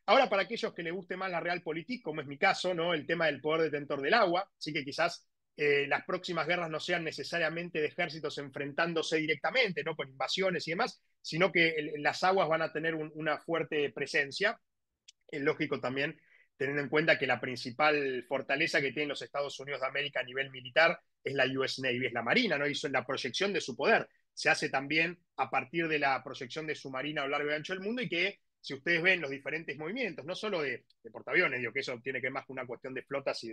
Ahora, para aquellos que les guste más la realpolitik, como es mi caso, ¿no? El tema del poder detentor del agua, sí que quizás las próximas guerras no sean necesariamente de ejércitos enfrentándose directamente, ¿no? Con invasiones y demás, sino que las aguas van a tener una fuerte presencia. Es lógico también teniendo en cuenta que la principal fortaleza que tienen los Estados Unidos de América a nivel militar es la US Navy, es la Marina, ¿no? Y la proyección de su poder se hace también a partir de la proyección de su Marina a lo largo y ancho del mundo y que si ustedes ven los diferentes movimientos, no solo de portaaviones, digo que eso tiene que ver más con una cuestión de flotas y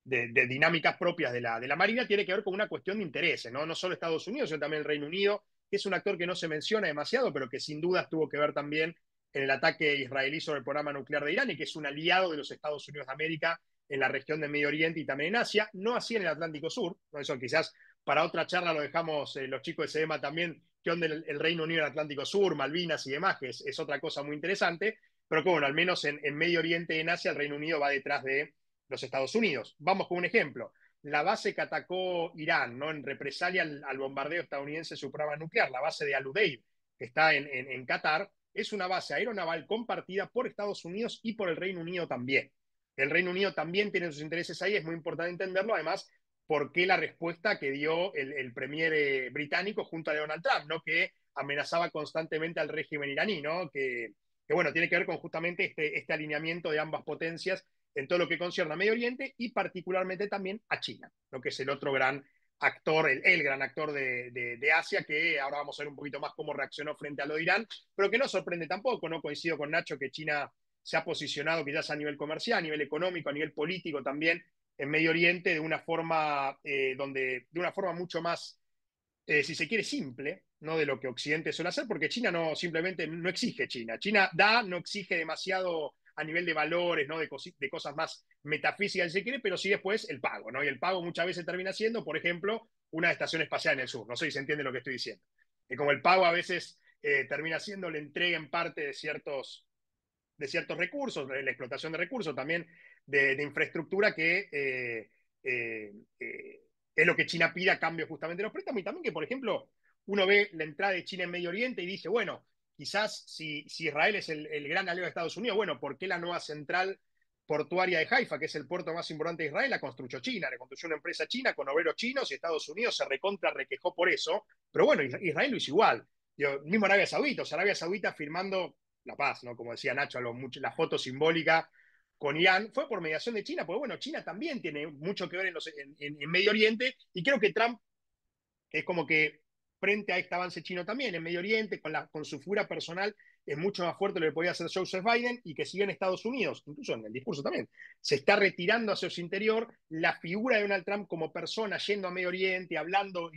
de dinámicas propias de la Marina, tiene que ver con una cuestión de intereses, ¿no? No solo Estados Unidos, sino también el Reino Unido, que es un actor que no se menciona demasiado, pero que sin dudas tuvo que ver también en el ataque israelí sobre el programa nuclear de Irán y que es un aliado de los Estados Unidos de América en la región del Medio Oriente y también en Asia, no así en el Atlántico Sur, ¿no? Eso quizás para otra charla lo dejamos los chicos de SEDEMA también, qué onda el Reino Unido en el Atlántico Sur, Malvinas y demás, que es otra cosa muy interesante, pero que bueno, al menos en Medio Oriente y en Asia el Reino Unido va detrás de los Estados Unidos. Vamos con un ejemplo. La base que atacó Irán, ¿no? En represalia al bombardeo estadounidense de su programa nuclear, la base de Al-Udeid, que está en Qatar, es una base aeronaval compartida por Estados Unidos y por el Reino Unido también. El Reino Unido también tiene sus intereses ahí, es muy importante entenderlo, además, por qué la respuesta que dio el premier británico junto a Donald Trump, ¿no? Que amenazaba constantemente al régimen iraní, ¿no? Que bueno, tiene que ver con justamente este alineamiento de ambas potencias en todo lo que concierne a Medio Oriente y particularmente también a China, lo que es el otro gran actor, el gran actor de Asia, que ahora vamos a ver un poquito más cómo reaccionó frente a lo de Irán, pero que no sorprende tampoco, no coincido con Nacho que China se ha posicionado quizás a nivel comercial, a nivel económico, a nivel político también en Medio Oriente de una forma, de una forma mucho más, si se quiere, simple, ¿no? De lo que Occidente suele hacer, porque China no simplemente no exige China. China da, no exige demasiado a nivel de valores, ¿no? De cosas más metafísicas, si se quiere, pero sí después el pago, ¿no? Y el pago muchas veces termina siendo, por ejemplo, una estación espacial en el sur. No sé si se entiende lo que estoy diciendo. Y como el pago a veces termina siendo la entrega en parte de ciertos recursos, de la explotación de recursos, también de infraestructura que es lo que China pide a cambio justamente de los préstamos. Y también que, por ejemplo, uno ve la entrada de China en Medio Oriente y dice, bueno, quizás si Israel es el gran aliado de Estados Unidos, bueno, ¿por qué la nueva central portuaria de Haifa, que es el puerto más importante de Israel, la construyó China? La construyó una empresa china con obreros chinos y Estados Unidos se recontra requejó por eso. Pero bueno, Israel lo hizo igual. Mismo Arabia Saudita, o sea, Arabia Saudita firmando la paz, ¿no? Como decía Nacho, la foto simbólica con Irán fue por mediación de China, porque bueno, China también tiene mucho que ver en Medio Oriente, y creo que Trump es como que frente a este avance chino también en Medio Oriente, con su figura personal, es mucho más fuerte lo que podía hacer Joseph Biden, y que sigue en Estados Unidos, incluso en el discurso también, se está retirando hacia su interior. La figura de Donald Trump como persona yendo a Medio Oriente, hablando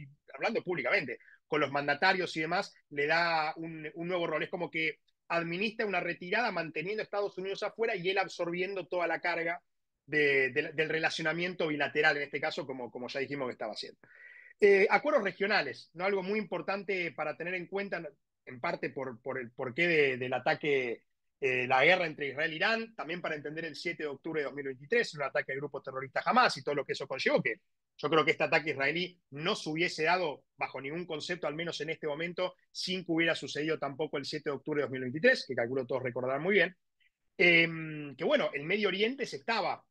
públicamente con los mandatarios y demás, le da un nuevo rol. Es como que administra una retirada manteniendo a Estados Unidos afuera y él absorbiendo toda la carga del relacionamiento bilateral, en este caso, como ya dijimos que estaba haciendo. Acuerdos regionales, ¿no? Algo muy importante para tener en cuenta, en parte por el porqué del ataque, la guerra entre Israel e Irán, también para entender el 7 de octubre de 2023, un ataque al grupo terrorista Hamas y todo lo que eso conllevó, que yo creo que este ataque israelí no se hubiese dado bajo ningún concepto, al menos en este momento, sin que hubiera sucedido tampoco el 7 de octubre de 2023, que calculo todos recordarán muy bien. Que bueno, el Medio Oriente se estaba,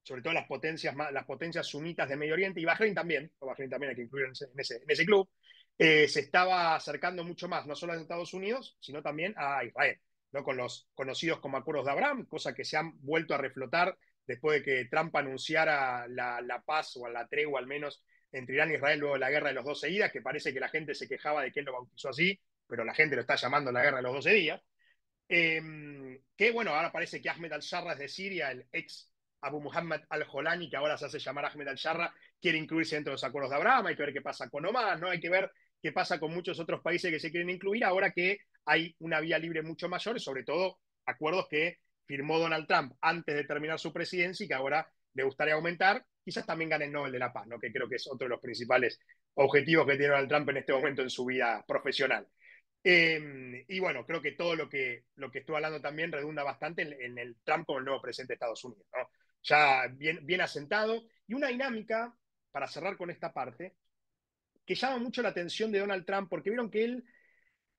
sobre todo las potencias sunitas de Medio Oriente, y Bahrein también hay que incluir en ese club, se estaba acercando mucho más, no solo a Estados Unidos, sino también a Israel, ¿no? Con los conocidos como acuerdos de Abraham, cosa que se han vuelto a reflotar después de que Trump anunciara la paz, o la tregua al menos, entre Irán e Israel luego de la guerra de los 12 días, que parece que la gente se quejaba de que él lo bautizó así, pero la gente lo está llamando la guerra de los 12 días. Que bueno, ahora parece que Ahmed al-Sharra es de Siria, el ex Abu Muhammad al-Jolani, que ahora se hace llamar Ahmed al-Sharra, quiere incluirse dentro de los acuerdos de Abraham. Hay que ver qué pasa con Oman, ¿no? Hay que ver qué pasa con muchos otros países que se quieren incluir ahora que hay una vía libre mucho mayor, y sobre todo acuerdos que firmó Donald Trump antes de terminar su presidencia y que ahora le gustaría aumentar. Quizás también gane el Nobel de la Paz, ¿no? Que creo que es otro de los principales objetivos que tiene Donald Trump en este momento en su vida profesional. Y bueno, creo que todo lo que estuve hablando también redunda bastante en el Trump como el nuevo presidente de Estados Unidos, ¿no? Ya bien asentado, y una dinámica, para cerrar con esta parte, que llama mucho la atención de Donald Trump, porque vieron que él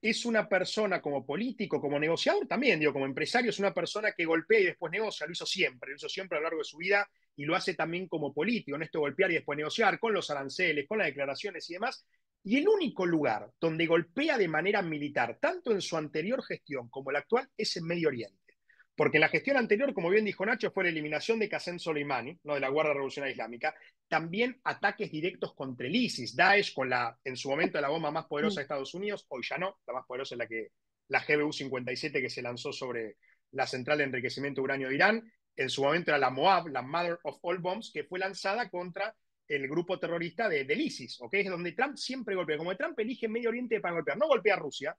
es una persona, como político, como negociador también, digo, como empresario, es una persona que golpea y después negocia. Lo hizo siempre a lo largo de su vida, y lo hace también como político, en esto golpear y después negociar, con los aranceles, con las declaraciones y demás. Y el único lugar donde golpea de manera militar, tanto en su anterior gestión como la actual, es en Medio Oriente. Porque en la gestión anterior, como bien dijo Nacho, fue la eliminación de Qasem Soleimani, ¿no? De la Guardia Revolucionaria Islámica. También ataques directos contra el ISIS, Daesh, con en su momento la bomba más poderosa de Estados Unidos, hoy ya no, la más poderosa es la GBU-57, que se lanzó sobre la central de enriquecimiento de uranio de Irán. En su momento era la Moab, la Mother of All Bombs, que fue lanzada contra el grupo terrorista del ISIS, ¿okay? Es donde Trump siempre golpea. Como Trump elige Medio Oriente para golpear, no golpea a Rusia,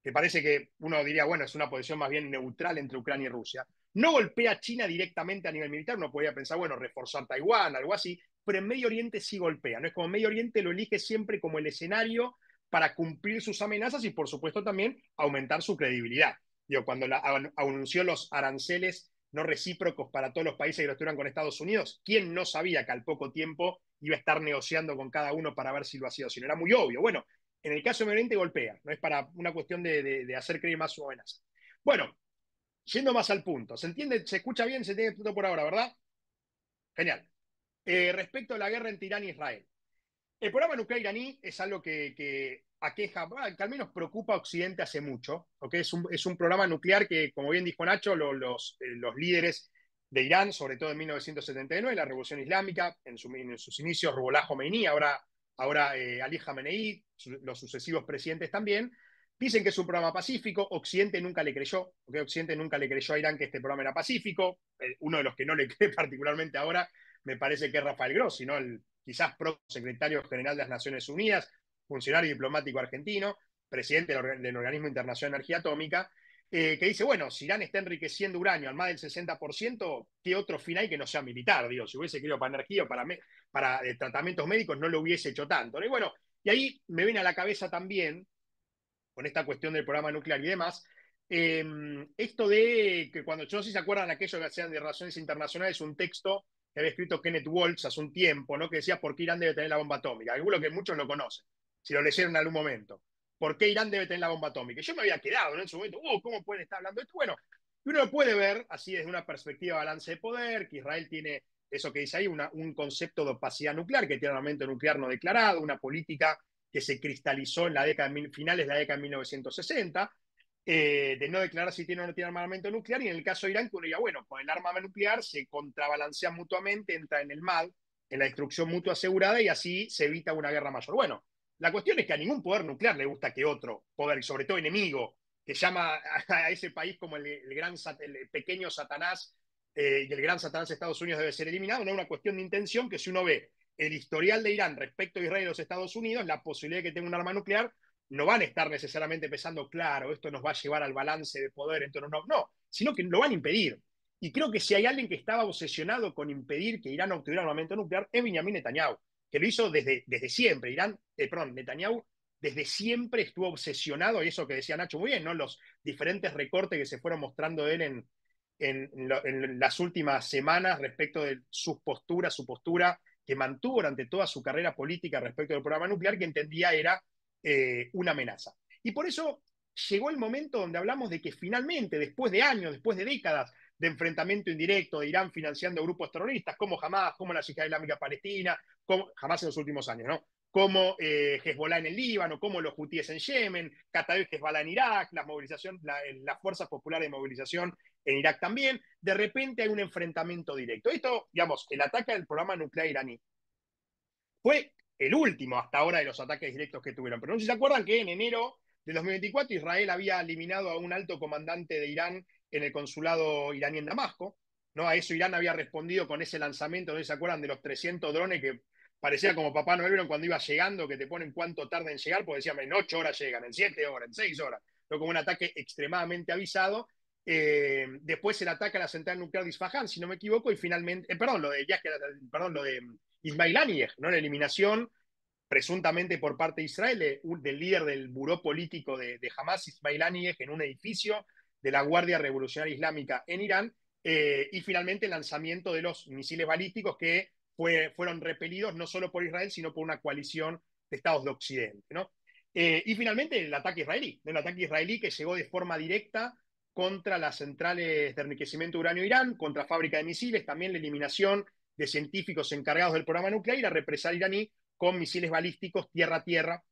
que parece que uno diría, bueno, es una posición más bien neutral entre Ucrania y Rusia. No golpea a China directamente a nivel militar, uno podría pensar, bueno, reforzar Taiwán, algo así, pero en Medio Oriente sí golpea, ¿no? Es como Medio Oriente lo elige siempre como el escenario para cumplir sus amenazas y, por supuesto, también aumentar su credibilidad. Digo, cuando anunció los aranceles no recíprocos para todos los países que lo estuvieran con Estados Unidos, ¿quién no sabía que al poco tiempo iba a estar negociando con cada uno para ver si lo hacía o si no? Era muy obvio. Bueno, en el caso de Medio Oriente golpea, no es para una cuestión de hacer creer más su amenaza. Bueno, yendo más al punto, ¿se entiende? ¿Se escucha bien? ¿Se entiende todo por ahora, verdad? Genial. Respecto a la guerra entre Irán y Israel, el programa nuclear iraní es algo que aqueja, que al menos preocupa a Occidente hace mucho, ¿okay? Es un programa nuclear que, como bien dijo Nacho, los líderes de Irán, sobre todo en 1979, la Revolución Islámica, en sus inicios, Ruhollah Khomeini, ahora Ali Khamenei, los sucesivos presidentes también, dicen que es un programa pacífico. Occidente nunca le creyó, ¿okay? Occidente nunca le creyó a Irán que este programa era pacífico. Uno de los que no le cree particularmente ahora me parece que es Rafael Grossi, ¿no? El quizás secretario general de las Naciones Unidas, funcionario diplomático argentino, presidente del Organismo Internacional de Energía Atómica, que dice, bueno, si Irán está enriqueciendo uranio al más del 60%, ¿qué otro fin hay que no sea militar? Digo, si hubiese querido para energía o para tratamientos médicos, no lo hubiese hecho tanto, ¿no? Y bueno, y ahí me viene a la cabeza también, con esta cuestión del programa nuclear y demás, esto de que cuando, yo no sé si se acuerdan aquello que hacían de relaciones internacionales, un texto que había escrito Kenneth Waltz hace un tiempo, ¿no? Que decía por qué Irán debe tener la bomba atómica. Algunos que muchos lo conocen, si lo leyeron en algún momento. ¿Por qué Irán debe tener la bomba atómica? Y yo me había quedado, ¿no? En su momento, ¿cómo pueden estar hablando de esto? Bueno, uno lo puede ver así desde una perspectiva de balance de poder, que Israel tiene eso que dice ahí, un concepto de opacidad nuclear, que tiene un armamento nuclear no declarado, una política que se cristalizó en finales de la década de 1960. de no declarar si tiene o no tiene armamento nuclear, y en el caso de Irán, que uno diga, bueno, con el arma nuclear se contrabalancean mutuamente, entra en el MAD, en la destrucción mutua asegurada, y así se evita una guerra mayor. Bueno, la cuestión es que a ningún poder nuclear le gusta que otro poder, y sobre todo enemigo, que llama a ese país como el pequeño Satanás, y el gran Satanás Estados Unidos debe ser eliminado. No es una cuestión de intención, que si uno ve el historial de Irán respecto a Israel y los Estados Unidos, la posibilidad de que tenga un arma nuclear no van a estar necesariamente pensando, claro, esto nos va a llevar al balance de poder, entonces no, sino que lo van a impedir. Y creo que si hay alguien que estaba obsesionado con impedir que Irán obtuviera armamento nuclear, es Benjamin Netanyahu, que lo hizo desde siempre. Netanyahu desde siempre estuvo obsesionado, y eso que decía Nacho muy bien, ¿no? Los diferentes recortes que se fueron mostrando de él en las últimas semanas respecto de su postura que mantuvo durante toda su carrera política respecto del programa nuclear, que entendía era una amenaza. Y por eso llegó el momento donde hablamos de que finalmente, después de años, después de décadas de enfrentamiento indirecto de Irán financiando grupos terroristas, como Hamas, como la Yihad Islámica Palestina, como Hamas en los últimos años, ¿no? Como Hezbollah en el Líbano, como los hutíes en Yemen, Kataib Hezbollah en Irak, las fuerzas populares de movilización en Irak también, de repente hay un enfrentamiento directo. Esto, digamos, el ataque al programa nuclear iraní fue el último hasta ahora de los ataques directos que tuvieron. Pero no sé si se acuerdan que en enero de 2024 Israel había eliminado a un alto comandante de Irán en el consulado iraní en Damasco. ¿No? A eso Irán había respondido con ese lanzamiento, no sé si se acuerdan, de los 300 drones que parecía como Papá Noel cuando iba llegando, que te ponen cuánto tarda en llegar, porque decían en 8 horas llegan, en 7 horas, en 6 horas. Fue como un ataque extremadamente avisado. Después el ataque a la central nuclear de Isfahan, si no me equivoco, y finalmente, lo de Ismail Haniyeh, ¿no? La eliminación presuntamente por parte de Israel del líder del buró político de Hamas, Ismail Haniyeh, en un edificio de la Guardia Revolucionaria Islámica en Irán, y finalmente el lanzamiento de los misiles balísticos que fueron repelidos no solo por Israel, sino por una coalición de estados de Occidente, ¿no? Y finalmente el ataque israelí que llegó de forma directa contra las centrales de enriquecimiento de uranio de Irán, contra fábrica de misiles, también la eliminación de científicos encargados del programa nuclear y la represalia iraní con misiles balísticos tierra-tierra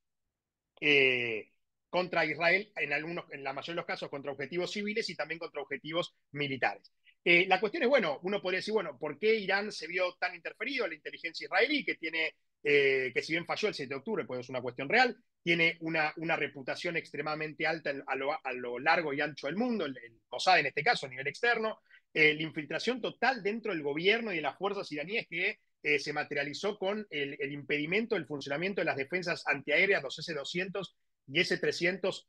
contra Israel, en la mayoría de los casos contra objetivos civiles y también contra objetivos militares. La cuestión es, bueno, uno podría decir, bueno, ¿por qué Irán se vio tan interferido en la inteligencia israelí, que tiene, que si bien falló el 7 de octubre, pues es una cuestión real, tiene una reputación extremadamente alta a lo largo y ancho del mundo, el Mossad en este caso, a nivel externo, la infiltración total dentro del gobierno y de las fuerzas iraníes que se materializó con el impedimento del funcionamiento de las defensas antiaéreas, los S-200 y S-300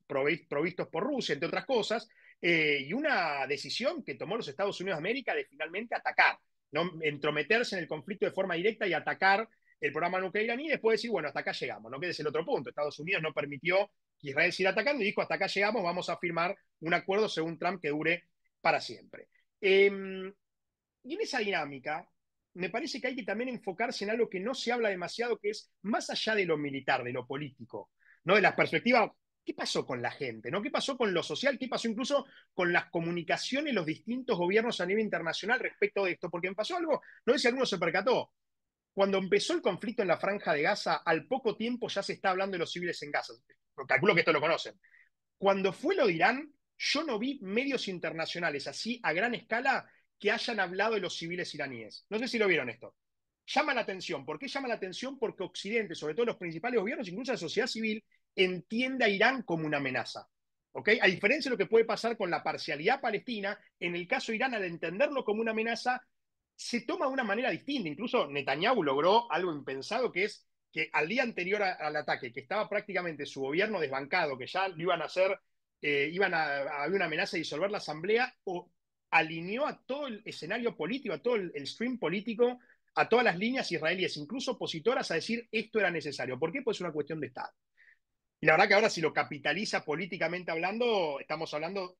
provistos por Rusia, entre otras cosas, y una decisión que tomó los Estados Unidos de América de finalmente atacar, ¿no? Entrometerse en el conflicto de forma directa y atacar el programa nuclear iraní y después decir, bueno, hasta acá llegamos, ¿no? Que es el otro punto. Estados Unidos no permitió que Israel siga atacando y dijo, hasta acá llegamos, vamos a firmar un acuerdo según Trump que dure para siempre. Y en esa dinámica, me parece que hay que también enfocarse en algo que no se habla demasiado, que es más allá de lo militar, de lo político, ¿no? De la perspectiva, ¿qué pasó con la gente? ¿No? ¿Qué pasó con lo social? ¿Qué pasó incluso con las comunicaciones de los distintos gobiernos a nivel internacional respecto de esto? Porque me pasó algo, no sé si alguno se percató, cuando empezó el conflicto en la Franja de Gaza, al poco tiempo ya se está hablando de los civiles en Gaza. Calculo que esto lo conocen. Cuando fue lo de Irán, yo no vi medios internacionales así a gran escala que hayan hablado de los civiles iraníes. No sé si lo vieron esto. Llama la atención. ¿Por qué llama la atención? Porque Occidente, sobre todo los principales gobiernos, incluso la sociedad civil, entiende a Irán como una amenaza. ¿Okay? A diferencia de lo que puede pasar con la parcialidad palestina, en el caso de Irán, al entenderlo como una amenaza, se toma de una manera distinta. Incluso Netanyahu logró algo impensado, que es que al día anterior al ataque, que estaba prácticamente su gobierno desbancado, que ya lo iban a hacer, haber una amenaza de disolver la asamblea, o alineó a todo el escenario político, a todo el stream político, a todas las líneas israelíes, incluso opositoras, a decir esto era necesario. ¿Por qué? Pues es una cuestión de Estado. Y la verdad que ahora si lo capitaliza políticamente hablando, estamos hablando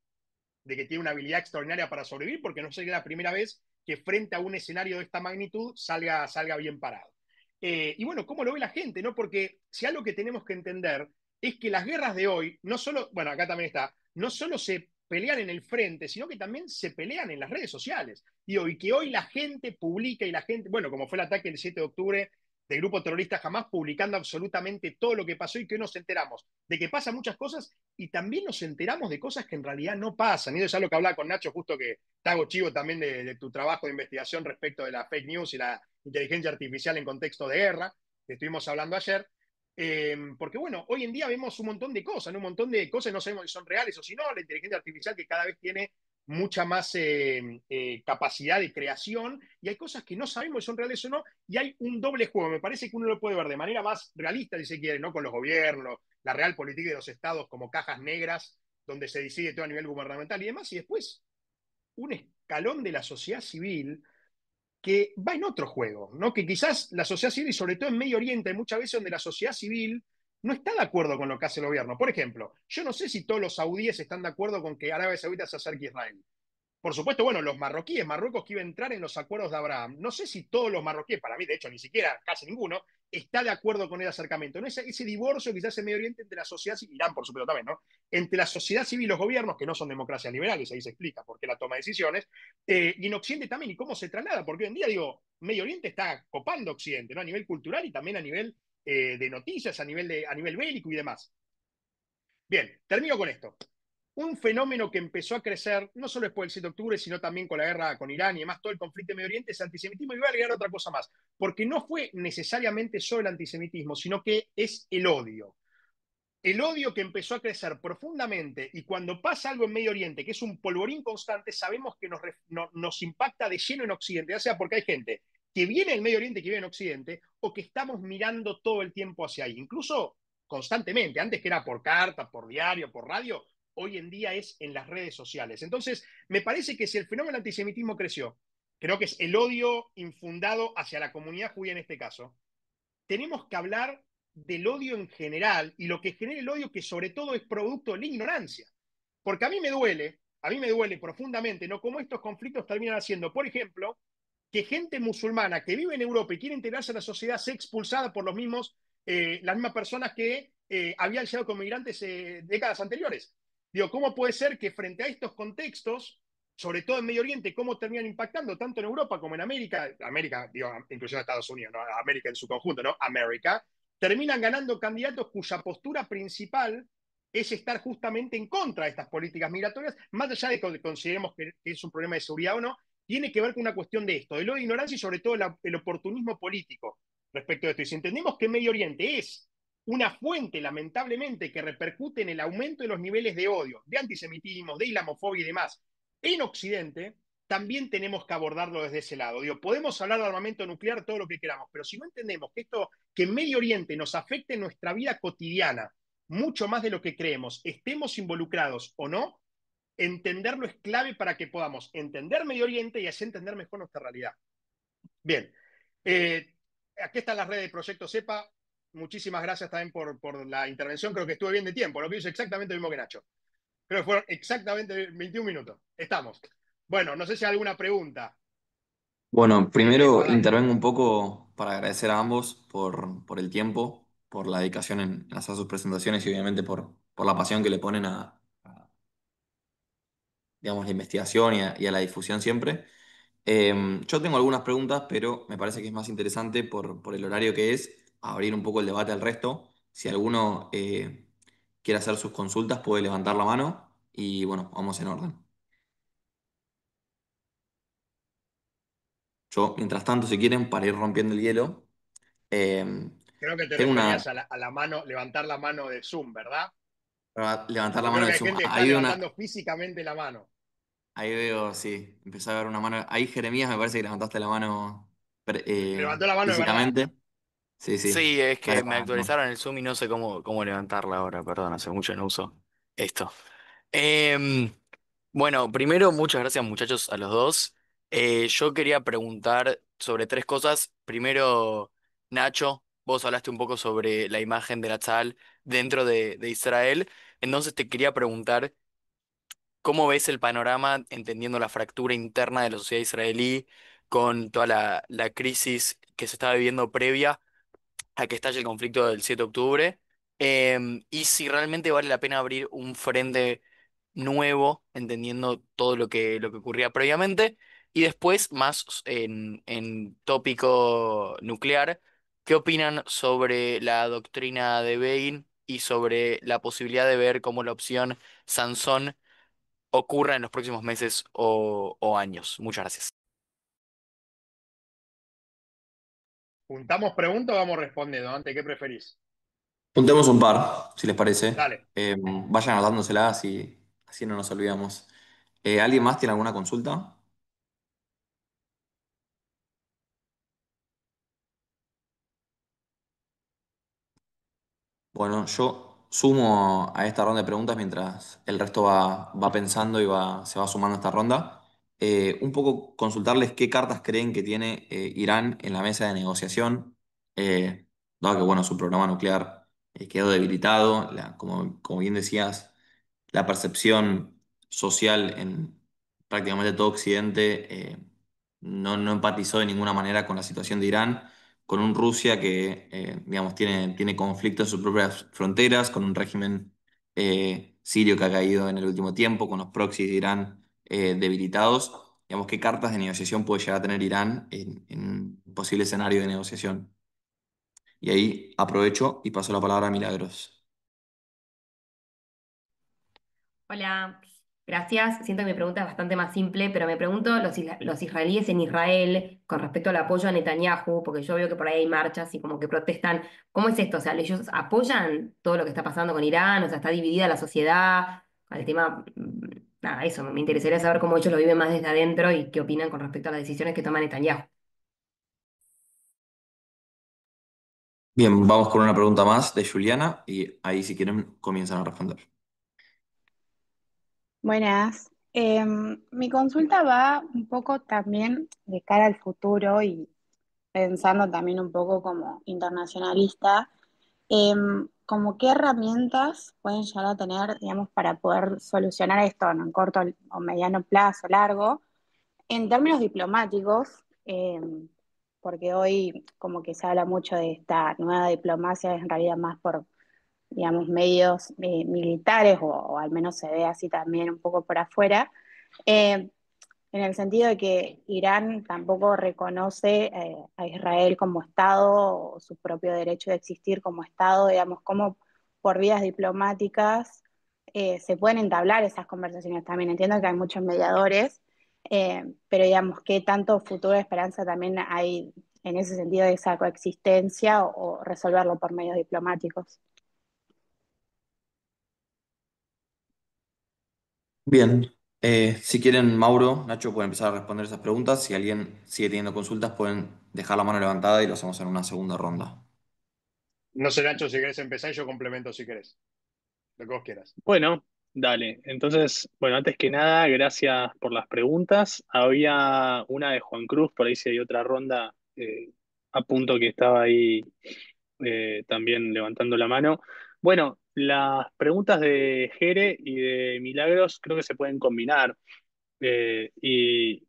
de que tiene una habilidad extraordinaria para sobrevivir, porque no sería la primera vez que frente a un escenario de esta magnitud salga bien parado. Y bueno, ¿cómo lo ve la gente? ¿No? Porque si algo que tenemos que entender es que las guerras de hoy, no solo, bueno, acá también está, no solo se pelean en el frente, sino que también se pelean en las redes sociales. Y que hoy la gente publica y la gente, bueno, como fue el ataque del 7 de octubre de grupo terrorista jamás, publicando absolutamente todo lo que pasó y que hoy nos enteramos de que pasan muchas cosas y también nos enteramos de cosas que en realidad no pasan. Y eso es algo que hablaba con Nacho, justo que te hago chivo también de tu trabajo de investigación respecto de la fake news y la inteligencia artificial en contexto de guerra, que estuvimos hablando ayer. Porque bueno, hoy en día vemos un montón de cosas, ¿no? Un montón de cosas, no sabemos si son reales o si no, la inteligencia artificial que cada vez tiene mucha más capacidad de creación y hay cosas que no sabemos si son reales o no y hay un doble juego. Me parece que uno lo puede ver de manera más realista, si se quiere, ¿no? Con los gobiernos, la real política de los estados como cajas negras donde se decide todo a nivel gubernamental y demás, y después un escalón de la sociedad civil que va en otro juego, ¿no? Que quizás la sociedad civil, y sobre todo en Medio Oriente, hay muchas veces donde la sociedad civil no está de acuerdo con lo que hace el gobierno. Por ejemplo, yo no sé si todos los saudíes están de acuerdo con que Arabia Saudita se acerque a Israel. Por supuesto, bueno, los marroquíes, Marruecos que iba a entrar en los acuerdos de Abraham. No sé si todos los marroquíes, para mí, de hecho, ni siquiera casi ninguno, está de acuerdo con el acercamiento. ¿No? Ese divorcio quizás en Medio Oriente entre la sociedad civil, Irán, por supuesto, también, ¿no? Entre la sociedad civil y los gobiernos, que no son democracias liberales, ahí se explica por qué la toma de decisiones, y en Occidente también, y cómo se traslada, porque hoy en día, digo, Medio Oriente está copando Occidente, ¿no? A nivel cultural y también a nivel de noticias, a nivel bélico y demás. Bien, termino con esto. Un fenómeno que empezó a crecer, no solo después del 7 de octubre, sino también con la guerra con Irán y demás, todo el conflicto en Medio Oriente, es el antisemitismo. Y voy a agregar otra cosa más, porque no fue necesariamente solo el antisemitismo, sino que es el odio. El odio que empezó a crecer profundamente y cuando pasa algo en Medio Oriente, que es un polvorín constante, sabemos que nos impacta de lleno en Occidente, ya sea porque hay gente que viene del Medio Oriente, que vive en Occidente, o que estamos mirando todo el tiempo hacia ahí, incluso constantemente, antes que era por carta, por diario, por radio, hoy en día es en las redes sociales. Entonces, me parece que si el fenómeno del antisemitismo creció, creo que es el odio infundado hacia la comunidad judía en este caso, tenemos que hablar del odio en general y lo que genera el odio que sobre todo es producto de la ignorancia. Porque a mí me duele profundamente, ¿no? Cómo estos conflictos terminan haciendo, por ejemplo, que gente musulmana que vive en Europa y quiere integrarse a la sociedad sea expulsada por las mismas personas que habían llegado como migrantes décadas anteriores. Digo, ¿cómo puede ser que frente a estos contextos, sobre todo en Medio Oriente, cómo terminan impactando tanto en Europa como en América, digo, inclusive Estados Unidos, ¿no? América en su conjunto, ¿no? América, terminan ganando candidatos cuya postura principal es estar justamente en contra de estas políticas migratorias, más allá de que consideremos que es un problema de seguridad o no, tiene que ver con una cuestión de esto, de lo de ignorancia y sobre todo el oportunismo político respecto de esto. Y si entendemos que Medio Oriente es una fuente, lamentablemente, que repercute en el aumento de los niveles de odio, de antisemitismo, de islamofobia y demás en Occidente, también tenemos que abordarlo desde ese lado. Digo, podemos hablar de armamento nuclear todo lo que queramos, pero si no entendemos que esto, que en Medio Oriente nos afecte en nuestra vida cotidiana, mucho más de lo que creemos, estemos involucrados o no, entenderlo es clave para que podamos entender Medio Oriente y así entender mejor nuestra realidad. Bien, eh, aquí están las redes de Proyecto CEPA. Muchísimas gracias también por la intervención. Creo que estuve bien de tiempo, lo que hizo exactamente lo mismo que Nacho. Creo que fueron exactamente 21 minutos. Estamos. Bueno, no sé si hay alguna pregunta. Bueno, primero Adelante. intervengo un poco para agradecer a ambos por el tiempo, por la dedicación en hacer sus presentaciones y obviamente por la pasión que le ponen digamos, la investigación y a la difusión siempre. Yo tengo algunas preguntas, pero me parece que es más interesante por el horario que es abrir un poco el debate al resto. Si alguno quiere hacer sus consultas, puede levantar la mano y bueno, vamos en orden. Yo, mientras tanto, si quieren, para ir rompiendo el hielo, eh, Creo que te tengo una... referías a la mano, levantar la mano de Zoom, ¿verdad? Para levantar la Yo mano creo de que hay Zoom. gente que está Ahí veo una, levantando físicamente la mano. ahí veo, sí, empecé a ver una mano. Ahí, Jeremías, me parece que levantaste la mano Levantó la mano de verdad. físicamente. Sí, sí. Sí, es Dale que me para adelante. actualizaron el Zoom y no sé cómo levantarla ahora, perdón, hace mucho no uso esto. Em, bueno, primero, muchas gracias muchachos a los dos. Yo quería preguntar sobre tres cosas. Primero, Nacho, vos hablaste un poco sobre la imagen de Natsal dentro de Israel. Entonces te quería preguntar, ¿cómo ves el panorama entendiendo la fractura interna de la sociedad israelí con toda la crisis que se estaba viviendo previa a que estalle el conflicto del 7 de octubre? Y si realmente vale la pena abrir un frente nuevo, entendiendo todo lo que ocurría previamente, y después, más en tópico nuclear, ¿Qué opinan sobre la doctrina de Begin y sobre la posibilidad de ver cómo la opción Sansón ocurra en los próximos meses o años? Muchas gracias. ¿Juntamos preguntas o vamos respondiendo? Antes, ¿qué preferís? Juntemos un par, si les parece. Dale. Vayan anotándoselas y así no nos olvidamos. ¿Alguien más tiene alguna consulta? Bueno, yo sumo a esta ronda de preguntas mientras el resto va pensando y se va sumando a esta ronda. Un poco consultarles qué cartas creen que tiene Irán en la mesa de negociación, dado que bueno, su programa nuclear quedó debilitado, como bien decías, la percepción social en prácticamente todo Occidente no empatizó de ninguna manera con la situación de Irán, con un Rusia que, digamos, tiene conflictos en sus propias fronteras, con un régimen sirio que ha caído en el último tiempo, con los proxies de Irán debilitados. Digamos, ¿qué cartas de negociación puede llegar a tener Irán en un posible escenario de negociación? Y ahí aprovecho y paso la palabra a Milagros. Hola, gracias. Siento que mi pregunta es bastante más simple, pero me pregunto los israelíes en Israel con respecto al apoyo a Netanyahu, porque yo veo que por ahí hay marchas y como que protestan. ¿Cómo es esto? O sea, ¿ellos apoyan todo lo que está pasando con Irán? O sea, ¿está dividida la sociedad? Con el tema, nada, eso, me interesaría saber cómo ellos lo viven más desde adentro y qué opinan con respecto a las decisiones que toma Netanyahu. Bien, vamos con una pregunta más de Juliana y ahí si quieren comienzan a responder. Buenas. Mi consulta va un poco también de cara al futuro y pensando también un poco como internacionalista, como qué herramientas pueden llegar a tener, digamos, para poder solucionar esto ¿no? en corto o mediano plazo, largo, en términos diplomáticos, porque hoy como que se habla mucho de esta nueva diplomacia, es en realidad más por digamos, medios militares, o al menos se ve así también un poco por afuera, eh, en el sentido de que Irán tampoco reconoce a Israel como Estado o su propio derecho de existir como Estado, digamos, como por vías diplomáticas se pueden entablar esas conversaciones también. Entiendo que hay muchos mediadores, pero digamos, ¿qué tanto futuro de esperanza también hay en ese sentido de esa coexistencia o resolverlo por medios diplomáticos? Bien, si quieren, Mauro, Nacho, pueden empezar a responder esas preguntas. Si alguien sigue teniendo consultas, pueden dejar la mano levantada y lo hacemos en una segunda ronda. No sé, Nacho, si querés empezar y yo complemento si querés. Lo que vos quieras. Bueno, dale. Entonces, bueno, antes que nada, gracias por las preguntas. Había una de Juan Cruz, por ahí si hay otra ronda, a punto que estaba ahí también levantando la mano. Bueno, las preguntas de Jere y de Milagros creo que se pueden combinar. Y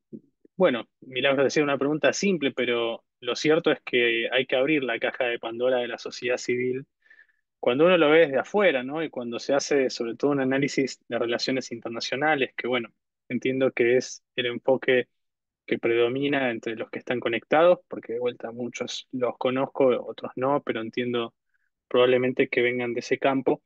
bueno, Milagros decía una pregunta simple, pero lo cierto es que hay que abrir la caja de Pandora de la sociedad civil cuando uno lo ve desde afuera, ¿no? Y cuando se hace sobre todo un análisis de relaciones internacionales, que bueno, entiendo que es el enfoque que predomina entre los que están conectados, porque de vuelta muchos los conozco, otros no, pero entiendo probablemente que vengan de ese campo.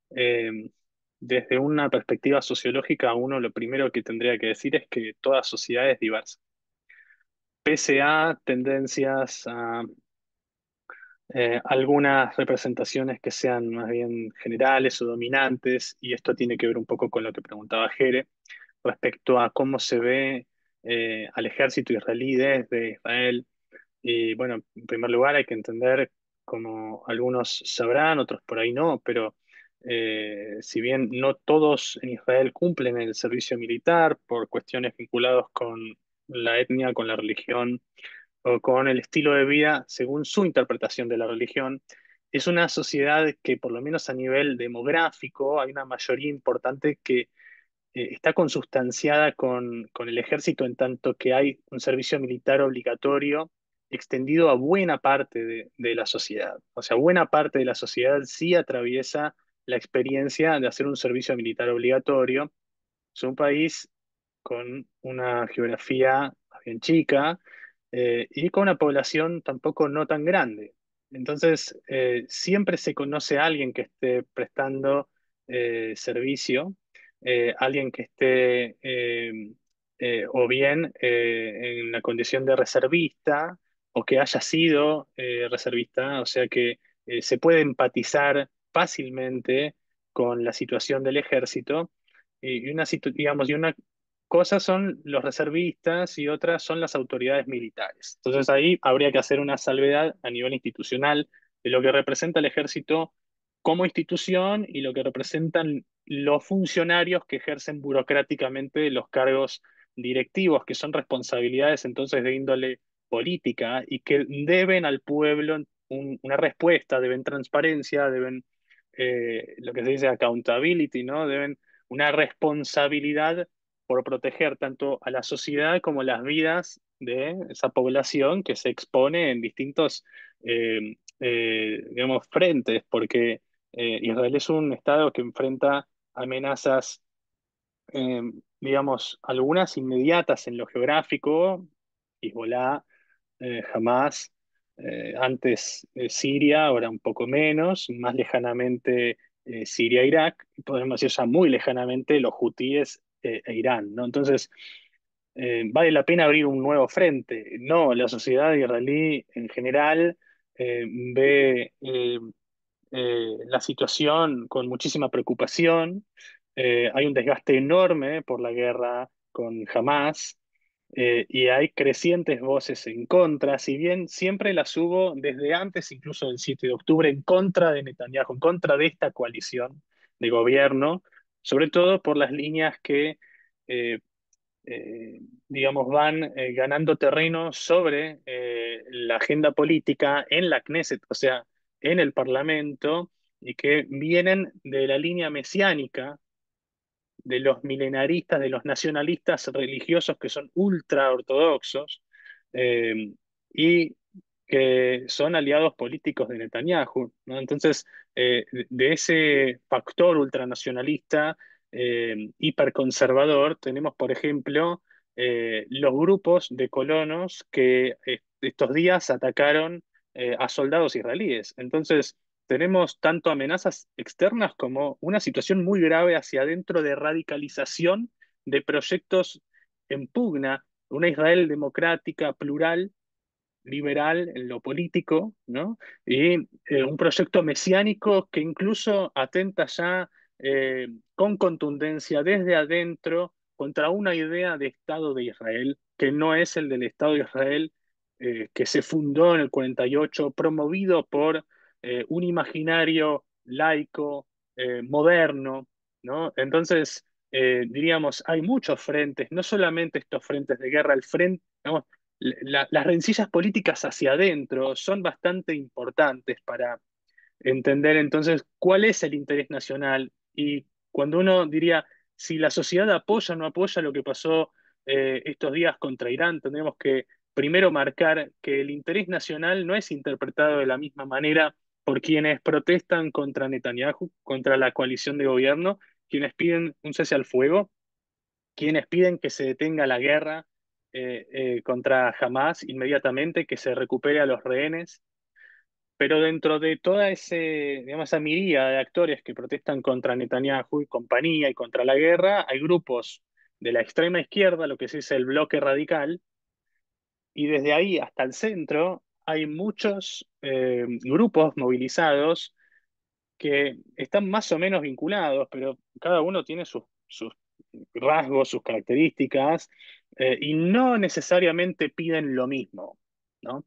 Eh, Desde una perspectiva sociológica, uno lo primero que tendría que decir es que toda sociedad es diversa. Pese a tendencias, a algunas representaciones que sean más bien generales o dominantes, y esto tiene que ver un poco con lo que preguntaba Jere, respecto a cómo se ve al ejército israelí desde Israel. Y bueno, en primer lugar hay que entender, como algunos sabrán, otros por ahí no, pero si bien no todos en Israel cumplen el servicio militar por cuestiones vinculadas con la etnia, con la religión, o con el estilo de vida según su interpretación de la religión, es una sociedad que por lo menos a nivel demográfico hay una mayoría importante que está consustanciada con el ejército en tanto que hay un servicio militar obligatorio extendido a buena parte de la sociedad. O sea, buena parte de la sociedad sí atraviesa la experiencia de hacer un servicio militar obligatorio. Es un país con una geografía más bien chica y con una población tampoco no tan grande. Entonces, siempre se conoce a alguien que esté prestando servicio, alguien que esté o bien en la condición de reservista o que haya sido reservista, o sea que se puede empatizar fácilmente con la situación del ejército digamos, y una cosa son los reservistas y otras son las autoridades militares. Entonces ahí habría que hacer una salvedad a nivel institucional de lo que representa el ejército como institución y lo que representan los funcionarios que ejercen burocráticamente los cargos directivos, que son responsabilidades entonces de índole política y que deben al pueblo una respuesta, deben transparencia, deben lo que se dice accountability, ¿no? Deben una responsabilidad por proteger tanto a la sociedad como las vidas de esa población que se expone en distintos, digamos, frentes, porque Israel es un estado que enfrenta amenazas, eh, digamos, algunas inmediatas en lo geográfico, Hezbollah, Hamas, antes Siria, ahora un poco menos, más lejanamente Siria-Irak, y podemos decir ya muy lejanamente los hutíes e Irán, ¿no? Entonces, vale la pena abrir un nuevo frente. No, la sociedad israelí en general ve la situación con muchísima preocupación. Hay un desgaste enorme por la guerra con Hamas y hay crecientes voces en contra, si bien siempre las hubo desde antes, incluso del 7 de octubre, en contra de Netanyahu, en contra de esta coalición de gobierno, sobre todo por las líneas que eh, eh, digamos, van ganando terreno sobre la agenda política en la Knesset, o sea, en el Parlamento, y que vienen de la línea mesiánica de los milenaristas, de los nacionalistas religiosos que son ultra ortodoxos eh, y que son aliados políticos de Netanyahu, ¿no? Entonces, de ese factor ultranacionalista, hiperconservador, tenemos, por ejemplo, los grupos de colonos que estos días atacaron a soldados israelíes. Entonces, tenemos tanto amenazas externas como una situación muy grave hacia adentro de radicalización de proyectos en pugna, una Israel democrática, plural, liberal en lo político, ¿no? Y un proyecto mesiánico que incluso atenta ya con contundencia desde adentro contra una idea de Estado de Israel, que no es el del Estado de Israel que se fundó en el 48, promovido por un imaginario laico, moderno, ¿no? Entonces, diríamos, hay muchos frentes, no solamente estos frentes de guerra, el frente, digamos, las rencillas políticas hacia adentro son bastante importantes para entender entonces cuál es el interés nacional y cuando uno diría si la sociedad apoya o no apoya lo que pasó estos días contra Irán, tendremos que primero marcar que el interés nacional no es interpretado de la misma manera por quienes protestan contra Netanyahu, contra la coalición de gobierno, quienes piden un cese al fuego, quienes piden que se detenga la guerra contra Hamas inmediatamente, que se recupere a los rehenes, pero dentro de toda digamos, esa miríada de actores que protestan contra Netanyahu y compañía y contra la guerra, hay grupos de la extrema izquierda, lo que se dice el bloque radical, y desde ahí hasta el centro hay muchos grupos movilizados que están más o menos vinculados, pero cada uno tiene sus rasgos, sus características, y no necesariamente piden lo mismo, ¿no?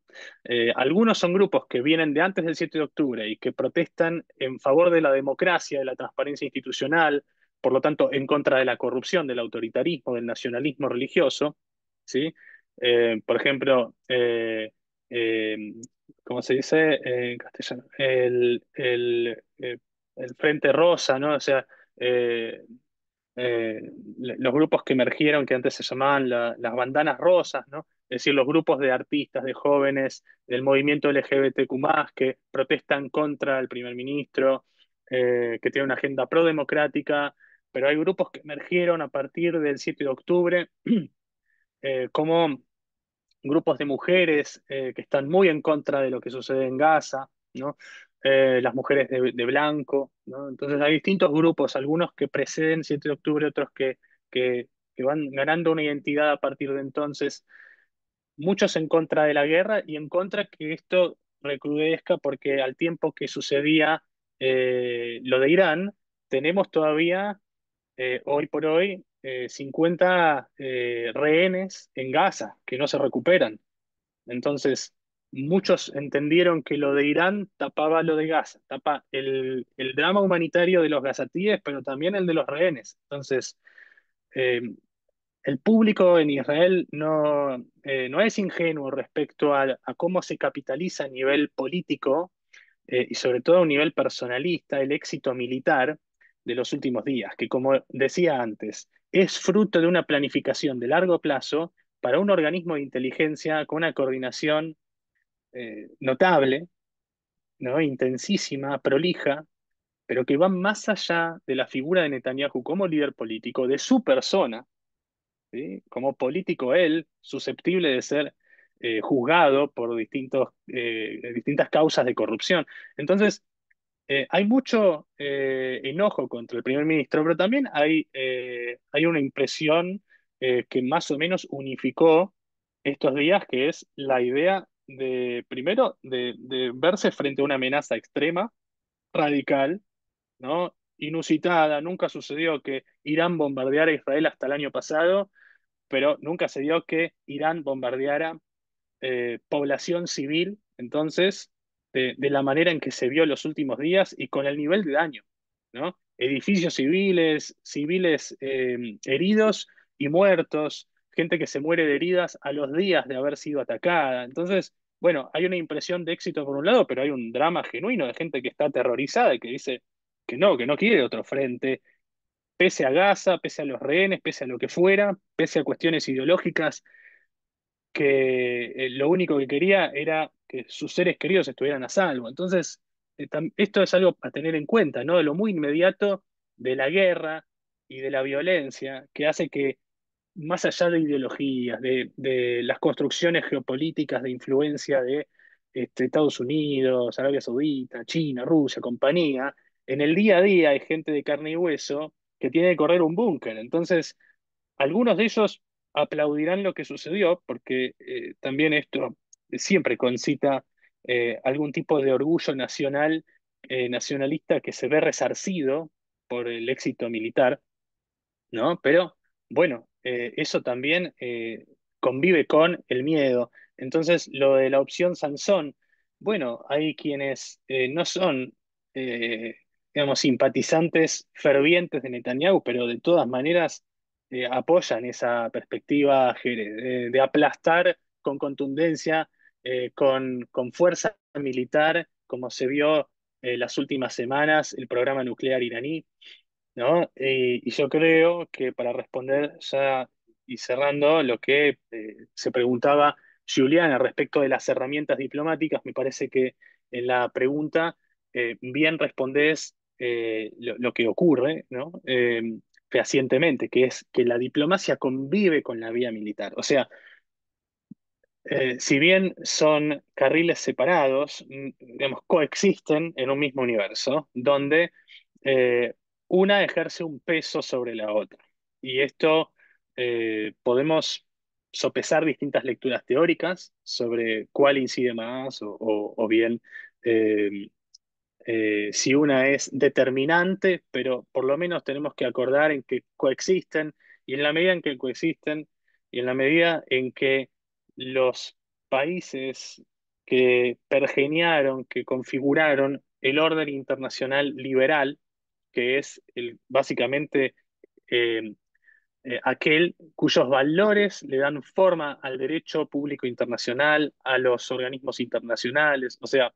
Algunos son grupos que vienen de antes del 7 de octubre y que protestan en favor de la democracia, de la transparencia institucional, por lo tanto, en contra de la corrupción, del autoritarismo, del nacionalismo religioso, ¿sí? Por ejemplo, eh, ¿cómo se dice en castellano? El Frente Rosa, ¿no? O sea, eh, eh, los grupos que emergieron, que antes se llamaban las bandanas rosas, ¿no? Es decir, los grupos de artistas, de jóvenes, del movimiento LGBTQ+, que protestan contra el primer ministro, que tiene una agenda pro-democrática, pero hay grupos que emergieron a partir del 7 de octubre, como grupos de mujeres que están muy en contra de lo que sucede en Gaza, ¿no? Las mujeres de blanco, ¿no? Entonces hay distintos grupos, algunos que preceden 7 de octubre, otros que, que van ganando una identidad a partir de entonces, muchos en contra de la guerra y en contra que esto recrudezca porque al tiempo que sucedía lo de Irán, tenemos todavía hoy por hoy 50 rehenes en Gaza que no se recuperan. Entonces, muchos entendieron que lo de Irán tapaba lo de Gaza, tapa el drama humanitario de los gazatíes, pero también el de los rehenes. Entonces, eh, el público en Israel no es ingenuo respecto a cómo se capitaliza a nivel político y sobre todo a un nivel personalista el éxito militar de los últimos días, que como decía antes, es fruto de una planificación de largo plazo para un organismo de inteligencia con una coordinación notable, ¿no? Intensísima, prolija, pero que va más allá de la figura de Netanyahu como líder político, de su persona, ¿sí? Como político él, susceptible de ser juzgado por distintas causas de corrupción. Entonces, hay mucho enojo contra el primer ministro, pero también hay una impresión que más o menos unificó estos días, que es la idea de, primero, de verse frente a una amenaza extrema, radical, ¿no? Inusitada. Nunca sucedió que Irán bombardeara a Israel hasta el año pasado, pero nunca se dio que Irán bombardeara población civil, entonces, de la manera en que se vio en los últimos días y con el nivel de daño, ¿no? Edificios civiles, civiles heridos y muertos, gente que se muere de heridas a los días de haber sido atacada. Entonces, bueno, hay una impresión de éxito por un lado, pero hay un drama genuino de gente que está aterrorizada y que dice que no quiere otro frente, pese a Gaza, pese a los rehenes, pese a lo que fuera, pese a cuestiones ideológicas que lo único que quería era que sus seres queridos estuvieran a salvo. Entonces, esto es algo a tener en cuenta, ¿no? De lo muy inmediato de la guerra y de la violencia, que hace que, más allá de ideologías, de las construcciones geopolíticas de influencia de Estados Unidos, Arabia Saudita, China, Rusia, compañía, en el día a día hay gente de carne y hueso que tiene que correr un búnker. Entonces, algunos de ellos aplaudirán lo que sucedió, porque también esto siempre concita algún tipo de orgullo nacional, nacionalista que se ve resarcido por el éxito militar, ¿no? Pero bueno, eso también convive con el miedo. Entonces, lo de la opción Sansón, bueno, hay quienes no son, eh, digamos, simpatizantes fervientes de Netanyahu, pero de todas maneras apoyan esa perspectiva de aplastar con contundencia, con fuerza militar, como se vio las últimas semanas, el programa nuclear iraní. ¿No? Y yo creo que para responder ya y cerrando lo que se preguntaba Juliana respecto de las herramientas diplomáticas, me parece que en la pregunta bien respondés lo que ocurre, ¿no? Fehacientemente, que es que la diplomacia convive con la vía militar. O sea, si bien son carriles separados, digamos, coexisten en un mismo universo, donde eh, una ejerce un peso sobre la otra. Y esto podemos sopesar distintas lecturas teóricas sobre cuál incide más o bien eh, si una es determinante, pero por lo menos tenemos que acordar en que coexisten y en la medida en que coexisten y en la medida en que los países que pergeñaron, que configuraron el orden internacional liberal, que es básicamente eh, aquel cuyos valores le dan forma al derecho público internacional, a los organismos internacionales, o sea,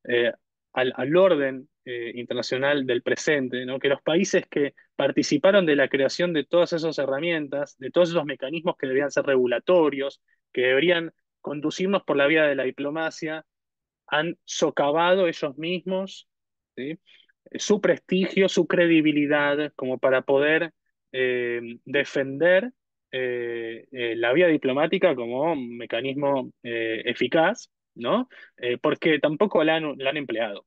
eh, al orden internacional del presente, ¿no? Que los países que participaron de la creación de todas esas herramientas, de todos esos mecanismos que deberían ser regulatorios, que deberían conducirnos por la vía de la diplomacia, han socavado ellos mismos, ¿sí? Su prestigio, su credibilidad, como para poder defender la vía diplomática como un mecanismo eficaz, ¿no? Porque tampoco la han empleado.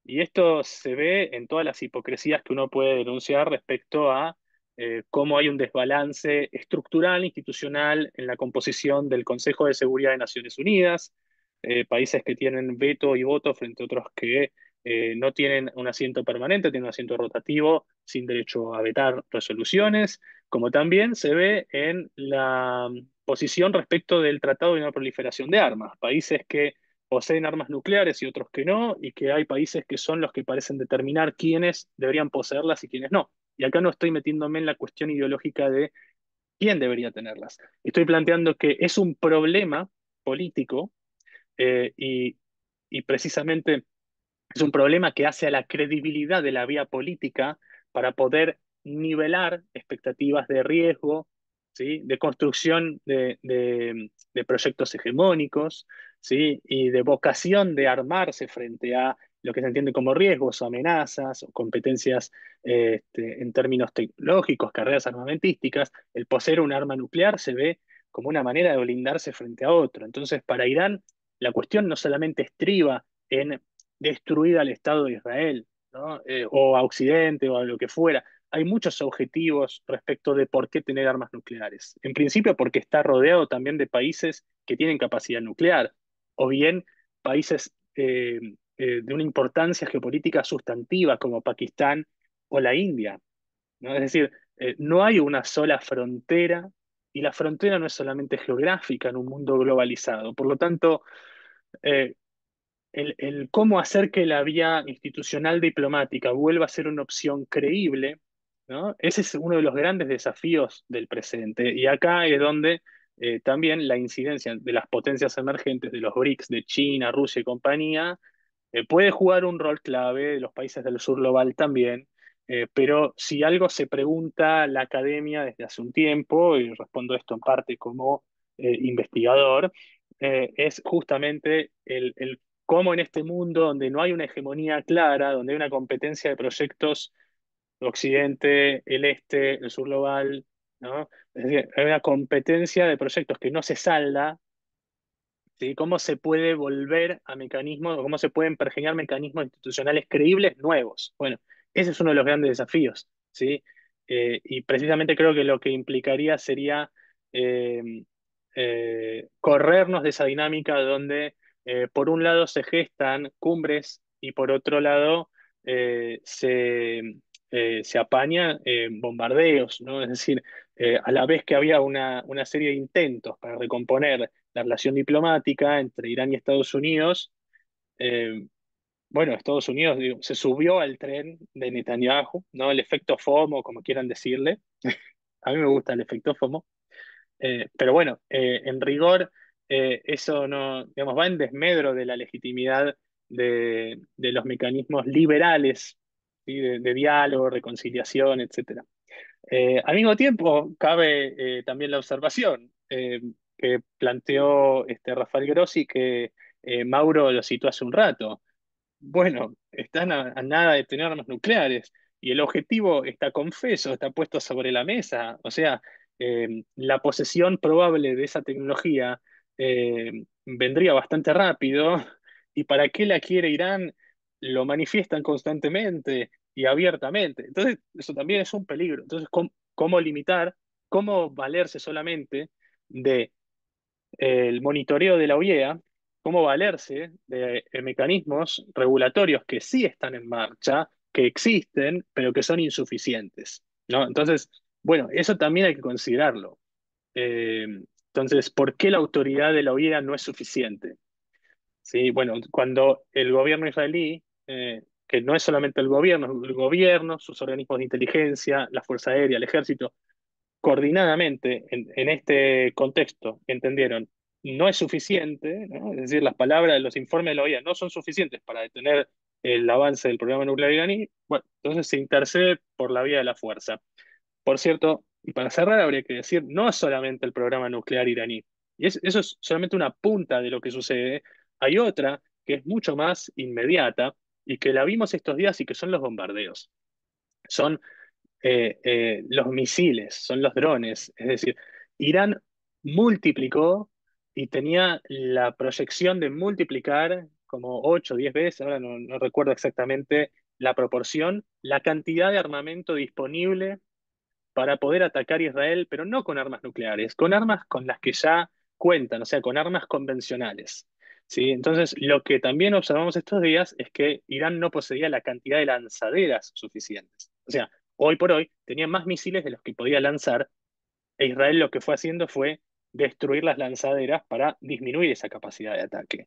Y esto se ve en todas las hipocresías que uno puede denunciar respecto a cómo hay un desbalance estructural, institucional en la composición del Consejo de Seguridad de Naciones Unidas, países que tienen veto y voto frente a otros que no tienen un asiento permanente, tienen un asiento rotativo sin derecho a vetar resoluciones, como también se ve en la posición respecto del Tratado de No Proliferación de Armas, países que poseen armas nucleares y otros que no, y que hay países que son los que parecen determinar quiénes deberían poseerlas y quiénes no. Y acá no estoy metiéndome en la cuestión ideológica de quién debería tenerlas. Estoy planteando que es un problema político eh, y, y precisamente es un problema que hace a la credibilidad de la vía política para poder nivelar expectativas de riesgo, ¿sí? De construcción de proyectos hegemónicos, ¿sí? Y de vocación de armarse frente a lo que se entiende como riesgos o amenazas o competencias en términos tecnológicos, carreras armamentísticas. El poseer un arma nuclear se ve como una manera de blindarse frente a otro. Entonces, para Irán, la cuestión no solamente estriba en destruir al Estado de Israel, ¿no? O a Occidente o a lo que fuera. Hay muchos objetivos respecto de por qué tener armas nucleares. En principio porque está rodeado también de países que tienen capacidad nuclear, o bien países de una importancia geopolítica sustantiva como Pakistán o la India, ¿no? Es decir, no hay una sola frontera y la frontera no es solamente geográfica en un mundo globalizado. Por lo tanto, eh, el cómo hacer que la vía institucional diplomática vuelva a ser una opción creíble, ¿no? Ese es uno de los grandes desafíos del presente. Y acá es donde también la incidencia de las potencias emergentes, de los BRICS, de China, Rusia y compañía, puede jugar un rol clave, de los países del sur global también. Pero si algo se pregunta la academia desde hace un tiempo, y respondo esto en parte como investigador, es justamente el cómo en este mundo donde no hay una hegemonía clara, donde hay una competencia de proyectos, Occidente, el Este, el sur global, ¿no? Es decir, hay una competencia de proyectos que no se salda, ¿sí? ¿Cómo se puede volver a mecanismos, o cómo se pueden pergeñar mecanismos institucionales creíbles nuevos? Bueno, ese es uno de los grandes desafíos, ¿sí? Y precisamente creo que lo que implicaría sería eh, corrernos de esa dinámica donde por un lado se gestan cumbres y por otro lado se apañan bombardeos, ¿no? Es decir, a la vez que había una serie de intentos para recomponer la relación diplomática entre Irán y Estados Unidos, eh, bueno, Estados Unidos digo, se subió al tren de Netanyahu, ¿no? El efecto FOMO, como quieran decirle. A mí me gusta el efecto FOMO. Pero bueno, en rigor, eso no, digamos, va en desmedro de la legitimidad de los mecanismos liberales, ¿sí? De diálogo, reconciliación, etcétera. Al mismo tiempo, cabe también la observación que planteó Rafael Grossi, que Mauro lo citó hace un rato. Bueno, están a nada de tener armas nucleares y el objetivo está confeso, está puesto sobre la mesa. O sea, la posesión probable de esa tecnología vendría bastante rápido y para qué la quiere Irán lo manifiestan constantemente y abiertamente. Entonces, eso también es un peligro. Entonces, ¿cómo limitar, cómo valerse solamente de el monitoreo de la OIEA, cómo valerse de mecanismos regulatorios que sí están en marcha, que existen, pero que son insuficientes, ¿no? Entonces, bueno, eso también hay que considerarlo. Eh, entonces, ¿por qué la autoridad de la OIEA no es suficiente? Sí, bueno, cuando el gobierno israelí, que no es solamente el gobierno, sus organismos de inteligencia, la Fuerza Aérea, el Ejército, coordinadamente en este contexto entendieron no es suficiente, ¿no? Es decir, las palabras de los informes de la OEA no son suficientes para detener el avance del programa nuclear iraní, bueno, entonces se intercede por la vía de la fuerza. Por cierto, y para cerrar habría que decir, no es solamente el programa nuclear iraní, y eso es solamente una punta de lo que sucede, hay otra que es mucho más inmediata y que la vimos estos días y que son los bombardeos. Son los misiles, son los drones. Es decir, Irán multiplicó y tenía la proyección de multiplicar como 8 o 10 veces, ahora no recuerdo exactamente la proporción, la cantidad de armamento disponible para poder atacar Israel, pero no con armas nucleares, con armas con las que ya cuentan, o sea, con armas convencionales. ¿Sí? Entonces, lo que también observamos estos días es que Irán no poseía la cantidad de lanzaderas suficientes. O sea, hoy por hoy tenía más misiles de los que podía lanzar, e Israel lo que fue haciendo fue destruir las lanzaderas para disminuir esa capacidad de ataque.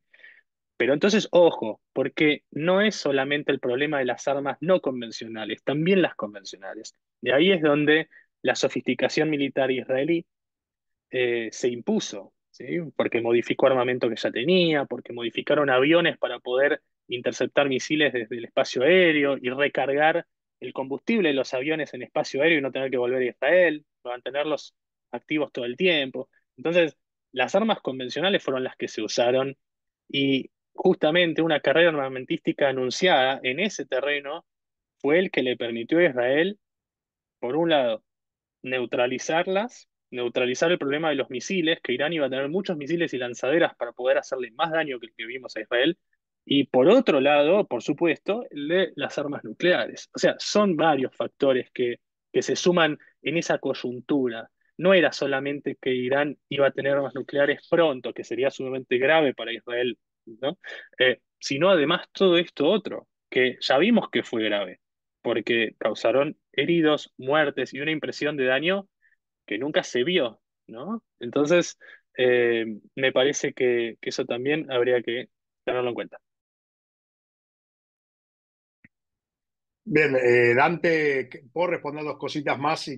Pero entonces, ojo, porque no es solamente el problema de las armas no convencionales, también las convencionales. De ahí es donde la sofisticación militar israelí se impuso, ¿sí? Porque modificó armamento que ya tenía, porque modificaron aviones para poder interceptar misiles desde el espacio aéreo y recargar el combustible de los aviones en espacio aéreo y no tener que volver a Israel, mantenerlos activos todo el tiempo. Entonces, las armas convencionales fueron las que se usaron y justamente una carrera armamentística anunciada en ese terreno fue el que le permitió a Israel, por un lado, neutralizar el problema de los misiles, que Irán iba a tener muchos misiles y lanzaderas para poder hacerle más daño que el que vimos a Israel, y por otro lado, por supuesto, el de las armas nucleares. O sea, son varios factores que se suman en esa coyuntura. No era solamente que Irán iba a tener armas nucleares pronto, que sería sumamente grave para Israel, ¿no? Sino además todo esto otro, que ya vimos que fue grave porque causaron heridos, muertes y una impresión de daño que nunca se vio, ¿no? Entonces, me parece que eso también habría que tenerlo en cuenta. Bien, Dante, ¿puedo responder dos cositas más y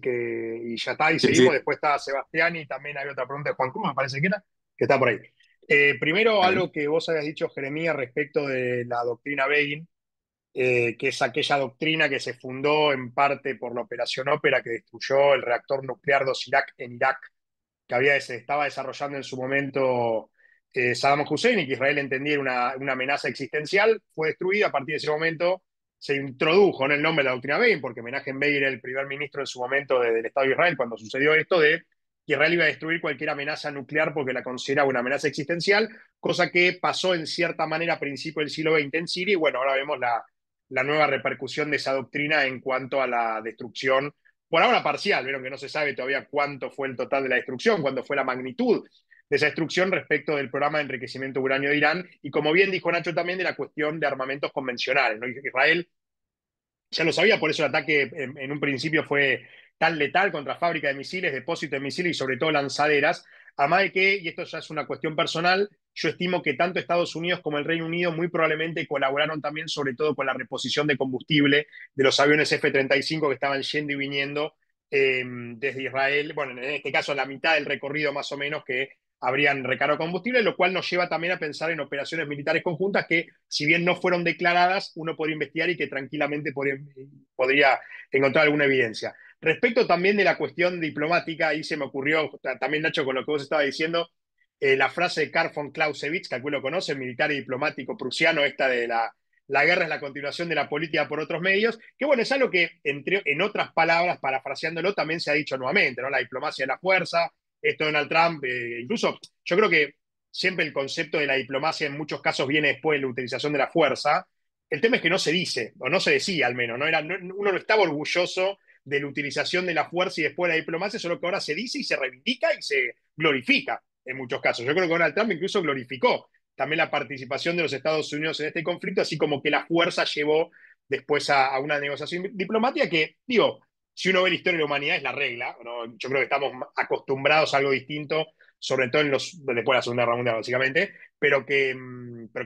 ya está? Y Sí, seguimos. sí. Después está Sebastián y también hay otra pregunta de Juan Cruz, me parece que era, que está por ahí. Primero, Dale. algo que vos habías dicho, Jeremías, respecto de la doctrina Begin, que es aquella doctrina que se fundó en parte por la Operación Ópera que destruyó el reactor nuclear de Osirak en Irak, se estaba desarrollando en su momento Saddam Hussein y que Israel entendía una amenaza existencial, fue destruida. A partir de ese momento se introdujo en el nombre de la doctrina Begin, porque Menachem Begin era el primer ministro en su momento del Estado de Israel cuando sucedió esto, de que Israel iba a destruir cualquier amenaza nuclear porque la consideraba una amenaza existencial, cosa que pasó en cierta manera a principios del siglo XX en Siria, y bueno, ahora vemos la nueva repercusión de esa doctrina en cuanto a la destrucción por ahora parcial, vieron que no se sabe todavía cuánto fue el total de la destrucción, cuándo fue la magnitud de esa destrucción respecto del programa de enriquecimiento de uranio de Irán, y como bien dijo Nacho también de la cuestión de armamentos convencionales, ¿no? Israel ya lo sabía, por eso el ataque en un principio fue tan letal contra fábrica de misiles, depósito de misiles y sobre todo lanzaderas. Además de que, y esto ya es una cuestión personal, yo estimo que tanto Estados Unidos como el Reino Unido muy probablemente colaboraron también sobre todo con la reposición de combustible de los aviones F-35 que estaban yendo y viniendo desde Israel, bueno, en este caso la mitad del recorrido más o menos que habrían recargado combustible, lo cual nos lleva también a pensar en operaciones militares conjuntas que, si bien no fueron declaradas, uno podría investigar y que tranquilamente podría encontrar alguna evidencia. Respecto también de la cuestión diplomática, ahí se me ocurrió, también Nacho, con lo que vos estabas diciendo, la frase de Karl von Clausewitz, que alguno conoce, militar y diplomático prusiano, esta de la guerra es la continuación de la política por otros medios, que bueno, es algo que, en otras palabras, parafraseándolo, también se ha dicho nuevamente, ¿no? La diplomacia de la fuerza, esto Donald Trump, incluso yo creo que siempre el concepto de la diplomacia en muchos casos viene después de la utilización de la fuerza. El tema es que no se dice, o no se decía al menos, uno no estaba orgulloso de la utilización de la fuerza y después de la diplomacia, solo que ahora se dice y se reivindica y se glorifica en muchos casos. Yo creo que Donald Trump incluso glorificó también la participación de los Estados Unidos en este conflicto, así como que la fuerza llevó después a una negociación diplomática que, digo, si uno ve la historia de la humanidad es la regla, ¿no? Yo creo que estamos acostumbrados a algo distinto, sobre todo después de la Segunda Guerra Mundial, básicamente, pero que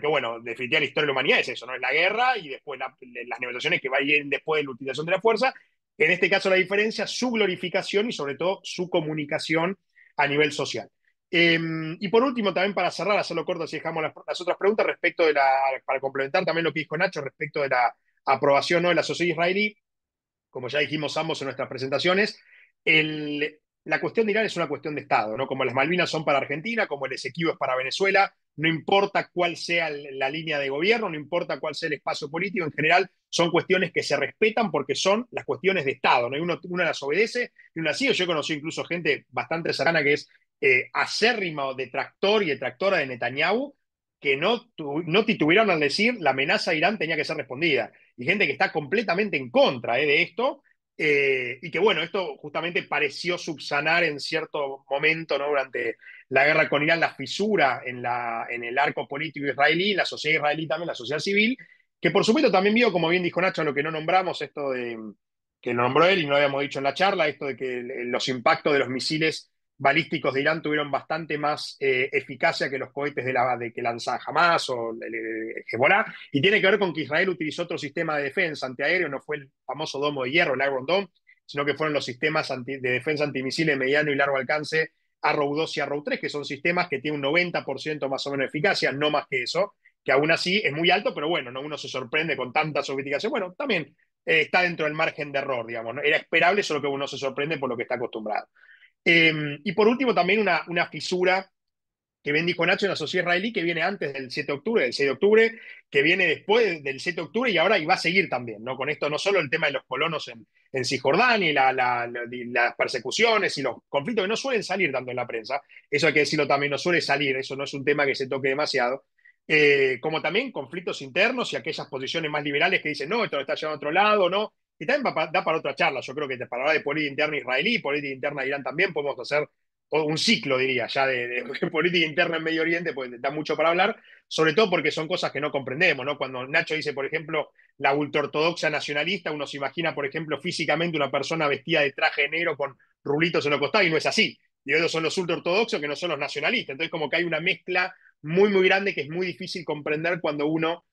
bueno, definitivamente la historia de la humanidad es eso, ¿no? Es la guerra y después las negociaciones que vayan después de la utilización de la fuerza. En este caso la diferencia, su glorificación y sobre todo su comunicación a nivel social. Y por último, también para cerrar, hacerlo corto, así dejamos las otras preguntas respecto para complementar también lo que dijo Nacho respecto de la aprobación, ¿no?, de la sociedad israelí, como ya dijimos ambos en nuestras presentaciones, la cuestión de Irán es una cuestión de Estado, ¿no? Como las Malvinas son para Argentina, como el Esequibo es para Venezuela, no importa cuál sea la línea de gobierno, no importa cuál sea el espacio político, en general son cuestiones que se respetan porque son las cuestiones de Estado, ¿no? Y uno las obedece y uno las sigue. Yo he conocido incluso gente bastante cercana que es acérrimo detractor y detractora de Netanyahu, que no titubearon al decir la amenaza a Irán tenía que ser respondida. Y gente que está completamente en contra de esto, y que bueno, esto justamente pareció subsanar en cierto momento, ¿no? Durante la guerra con Irán, la fisura en el arco político israelí, la sociedad israelí también, la sociedad civil, que por supuesto también vio, como bien dijo Nacho, lo que no nombramos, esto de que lo nombró él y no lo habíamos dicho en la charla, esto de que los impactos de los misiles balísticos de Irán tuvieron bastante más eficacia que los cohetes de que lanza Hamas o el Hezbollah, y tiene que ver con que Israel utilizó otro sistema de defensa antiaéreo, no fue el famoso domo de hierro, el Iron Dome, sino que fueron los sistemas de defensa antimisiles mediano y largo alcance, Arrow 2 y Arrow 3, que son sistemas que tienen un 90% más o menos de eficacia, no más que eso, que aún así es muy alto, pero bueno, ¿no? Uno se sorprende con tanta sofisticación. Bueno, también está dentro del margen de error, digamos, ¿no? Era esperable, solo que uno se sorprende por lo que está acostumbrado. Y por último, también una fisura que bien dijo Nacho en la sociedad israelí, que viene antes del 7 de octubre, del 6 de octubre, que viene después del 7 de octubre y ahora y va a seguir también, ¿no? Con esto no solo el tema de los colonos en Cisjordania y las persecuciones y los conflictos que no suelen salir tanto en la prensa, eso hay que decirlo también, no suele salir, eso no es un tema que se toque demasiado, como también conflictos internos y aquellas posiciones más liberales que dicen, no, esto lo está llevando a otro lado, ¿no? Y también da para otra charla, yo creo que para hablar de política interna israelí, política interna de Irán también, podemos hacer un ciclo, diría, ya de política interna en Medio Oriente, pues da mucho para hablar, sobre todo porque son cosas que no comprendemos, ¿no? Cuando Nacho dice, por ejemplo, la ultraortodoxa nacionalista, uno se imagina, por ejemplo, físicamente una persona vestida de traje negro con rulitos en los costados, y no es así. Y ellos son los ultraortodoxos que no son los nacionalistas. Entonces, como que hay una mezcla muy, muy grande que es muy difícil comprender cuando uno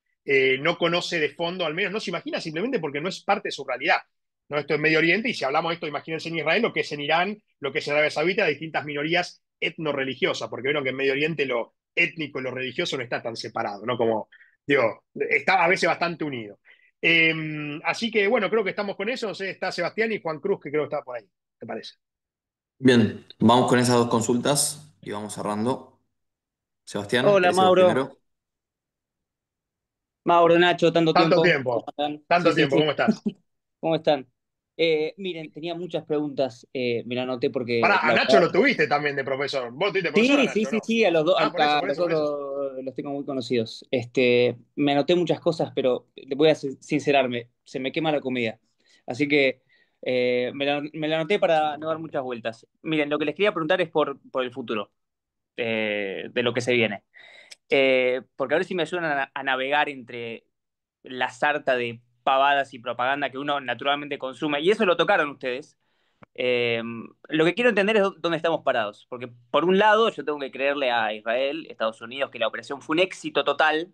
no conoce de fondo, al menos no se imagina simplemente porque no es parte de su realidad. ¿No? Esto es Medio Oriente, y si hablamos de esto, imagínense en Israel, lo que es en Irán, lo que es en Arabia Saudita, distintas minorías etno-religiosas, porque vieron que en Medio Oriente lo étnico y lo religioso no está tan separado, ¿no? Como, digo, está a veces bastante unido. Así que, bueno, creo que estamos con eso. No sé, está Sebastián y Juan Cruz, que creo que está por ahí, ¿te parece? Bien, vamos con esas dos consultas y vamos cerrando. Sebastián, Hola ¿querés ser vos Mauro, primero? Mauro, Nacho, tanto Tanto tiempo. ¿Cómo tiempo, están? Sí, tanto sí, tiempo, sí. ¿cómo estás? ¿Cómo están? Miren, tenía muchas preguntas, me la anoté porque Pará, a la Nacho verdad. lo tuviste también de profesor. ¿Vos tuviste profesor a Sí, sí, Nacho, sí, no? sí, a los dos, Ah, por eso, a por los eso, dos por eso. los tengo muy conocidos. Me anoté muchas cosas, pero le voy a sincerarme, se me quema la comida. Así que me la anoté para no dar muchas vueltas. Miren, lo que les quería preguntar es por el futuro, de lo que se viene. Porque a ver si me ayudan a navegar entre la sarta de pavadas y propaganda que uno naturalmente consume, y eso lo tocaron ustedes. Lo que quiero entender es dónde estamos parados, porque por un lado yo tengo que creerle a Israel, Estados Unidos, que la operación fue un éxito total,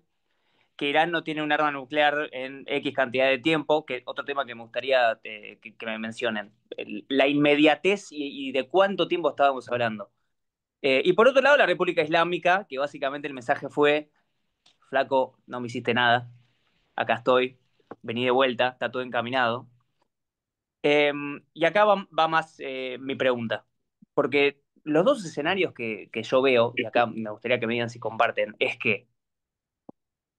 que Irán no tiene un arma nuclear en X cantidad de tiempo, que otro tema que me gustaría que me mencionen, la inmediatez y de cuánto tiempo estábamos hablando. Y por otro lado, la República Islámica, que básicamente el mensaje fue, flaco, no me hiciste nada, acá estoy, vení de vuelta, está todo encaminado. Y acá va más mi pregunta, porque los dos escenarios que yo veo, y acá me gustaría que me digan si comparten, es que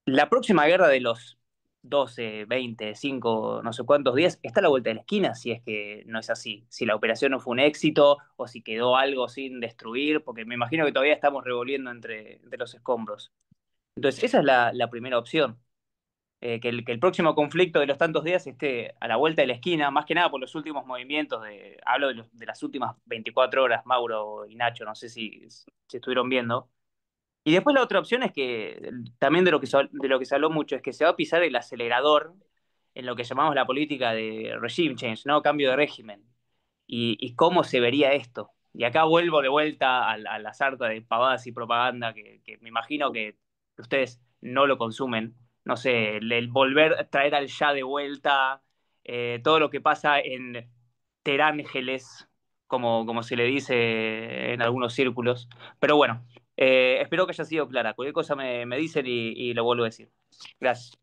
la próxima guerra de los 12, 20, 5, no sé cuántos días, está a la vuelta de la esquina si es que no es así, si la operación no fue un éxito o si quedó algo sin destruir, porque me imagino que todavía estamos revolviendo entre los escombros. Entonces, esa es la primera opción. Que el próximo conflicto de los tantos días esté a la vuelta de la esquina, más que nada por los últimos movimientos, hablo de las últimas 24 horas, Mauro y Nacho, no sé si estuvieron viendo. Y después la otra opción es que, también de lo que se habló mucho, es que se va a pisar el acelerador en lo que llamamos la política de regime change, ¿no? Cambio de régimen. Y cómo se vería esto. Y acá vuelvo de vuelta a la sarta de pavadas y propaganda que me imagino que ustedes no lo consumen. No sé, el volver a traer al ya de vuelta, todo lo que pasa en Terángeles, como se le dice en algunos círculos. Pero bueno, espero que haya sido clara. Cualquier cosa me dicen y lo vuelvo a decir. Gracias.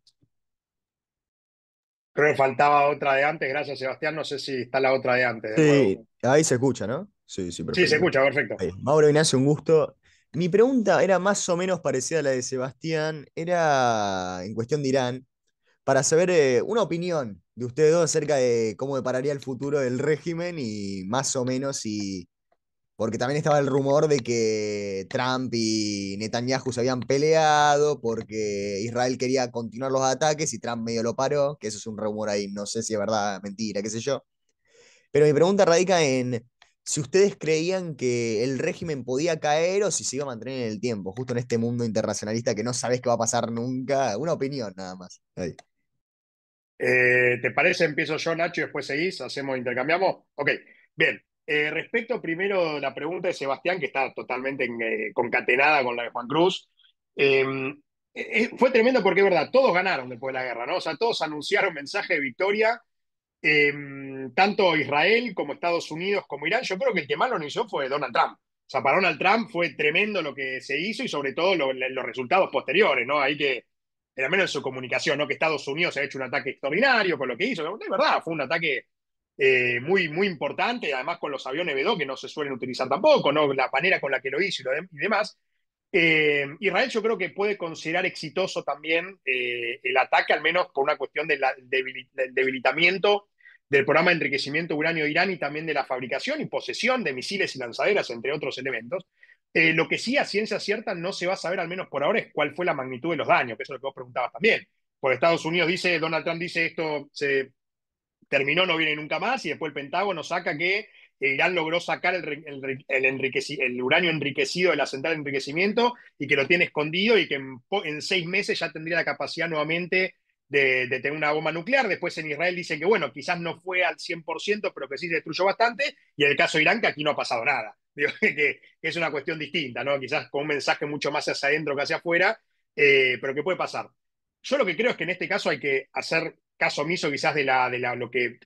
Creo que faltaba otra de antes, gracias Sebastián. No sé si está la otra de antes, de nuevo. Sí, ahí se escucha, ¿no? Sí, sí, Sí, se perfecto. escucha, perfecto. Ahí. Mauro Ignacio, un gusto. Mi pregunta era más o menos parecida a la de Sebastián, era en cuestión de Irán, para saber una opinión de ustedes dos acerca de cómo depararía el futuro del régimen y más o menos si porque también estaba el rumor de que Trump y Netanyahu se habían peleado, porque Israel quería continuar los ataques y Trump medio lo paró, que eso es un rumor ahí, no sé si es verdad, mentira, qué sé yo. Pero mi pregunta radica en si ustedes creían que el régimen podía caer o si se iba a mantener en el tiempo, justo en este mundo internacionalista que no sabes qué va a pasar nunca. Una opinión nada más. Ahí. ¿Te parece? Empiezo yo, Nacho, y después seguís, hacemos, intercambiamos. Ok, bien. Respecto primero la pregunta de Sebastián, que está totalmente concatenada con la de Juan Cruz. Eh, Fue tremendo porque es verdad, todos ganaron después de la guerra, ¿no? O sea, todos anunciaron mensaje de victoria, eh, tanto Israel como Estados Unidos como Irán. Yo creo que el que más lo anunció fue Donald Trump. O sea, para Donald Trump fue tremendo lo que se hizo y sobre todo los resultados posteriores, ¿no? Ahí que, al menos en su comunicación, ¿no? Que Estados Unidos ha hecho un ataque extraordinario con lo que hizo. De verdad, fue un ataque muy, muy importante, además con los aviones B-2 que no se suelen utilizar tampoco, ¿no? La manera con la que lo hizo y demás. Israel yo creo que puede considerar exitoso también el ataque, al menos por una cuestión del debilitamiento del programa de enriquecimiento de uranio de Irán y también de la fabricación y posesión de misiles y lanzaderas, entre otros elementos. Lo que sí a ciencia cierta no se va a saber, al menos por ahora, es cuál fue la magnitud de los daños, que eso es lo que vos preguntabas también. Por Estados Unidos dice, Donald Trump dice esto se terminó, no viene nunca más, y después el Pentágono saca que Irán logró sacar el uranio enriquecido de la central de enriquecimiento y que lo tiene escondido y que en 6 meses ya tendría la capacidad nuevamente de tener una bomba nuclear. Después en Israel dicen que, bueno, quizás no fue al 100%, pero que sí se destruyó bastante. Y en el caso de Irán, que aquí no ha pasado nada. Digo, que es una cuestión distinta, ¿no? Quizás con un mensaje mucho más hacia adentro que hacia afuera, pero que puede pasar. Yo lo que creo es que en este caso hay que hacer caso omiso quizás de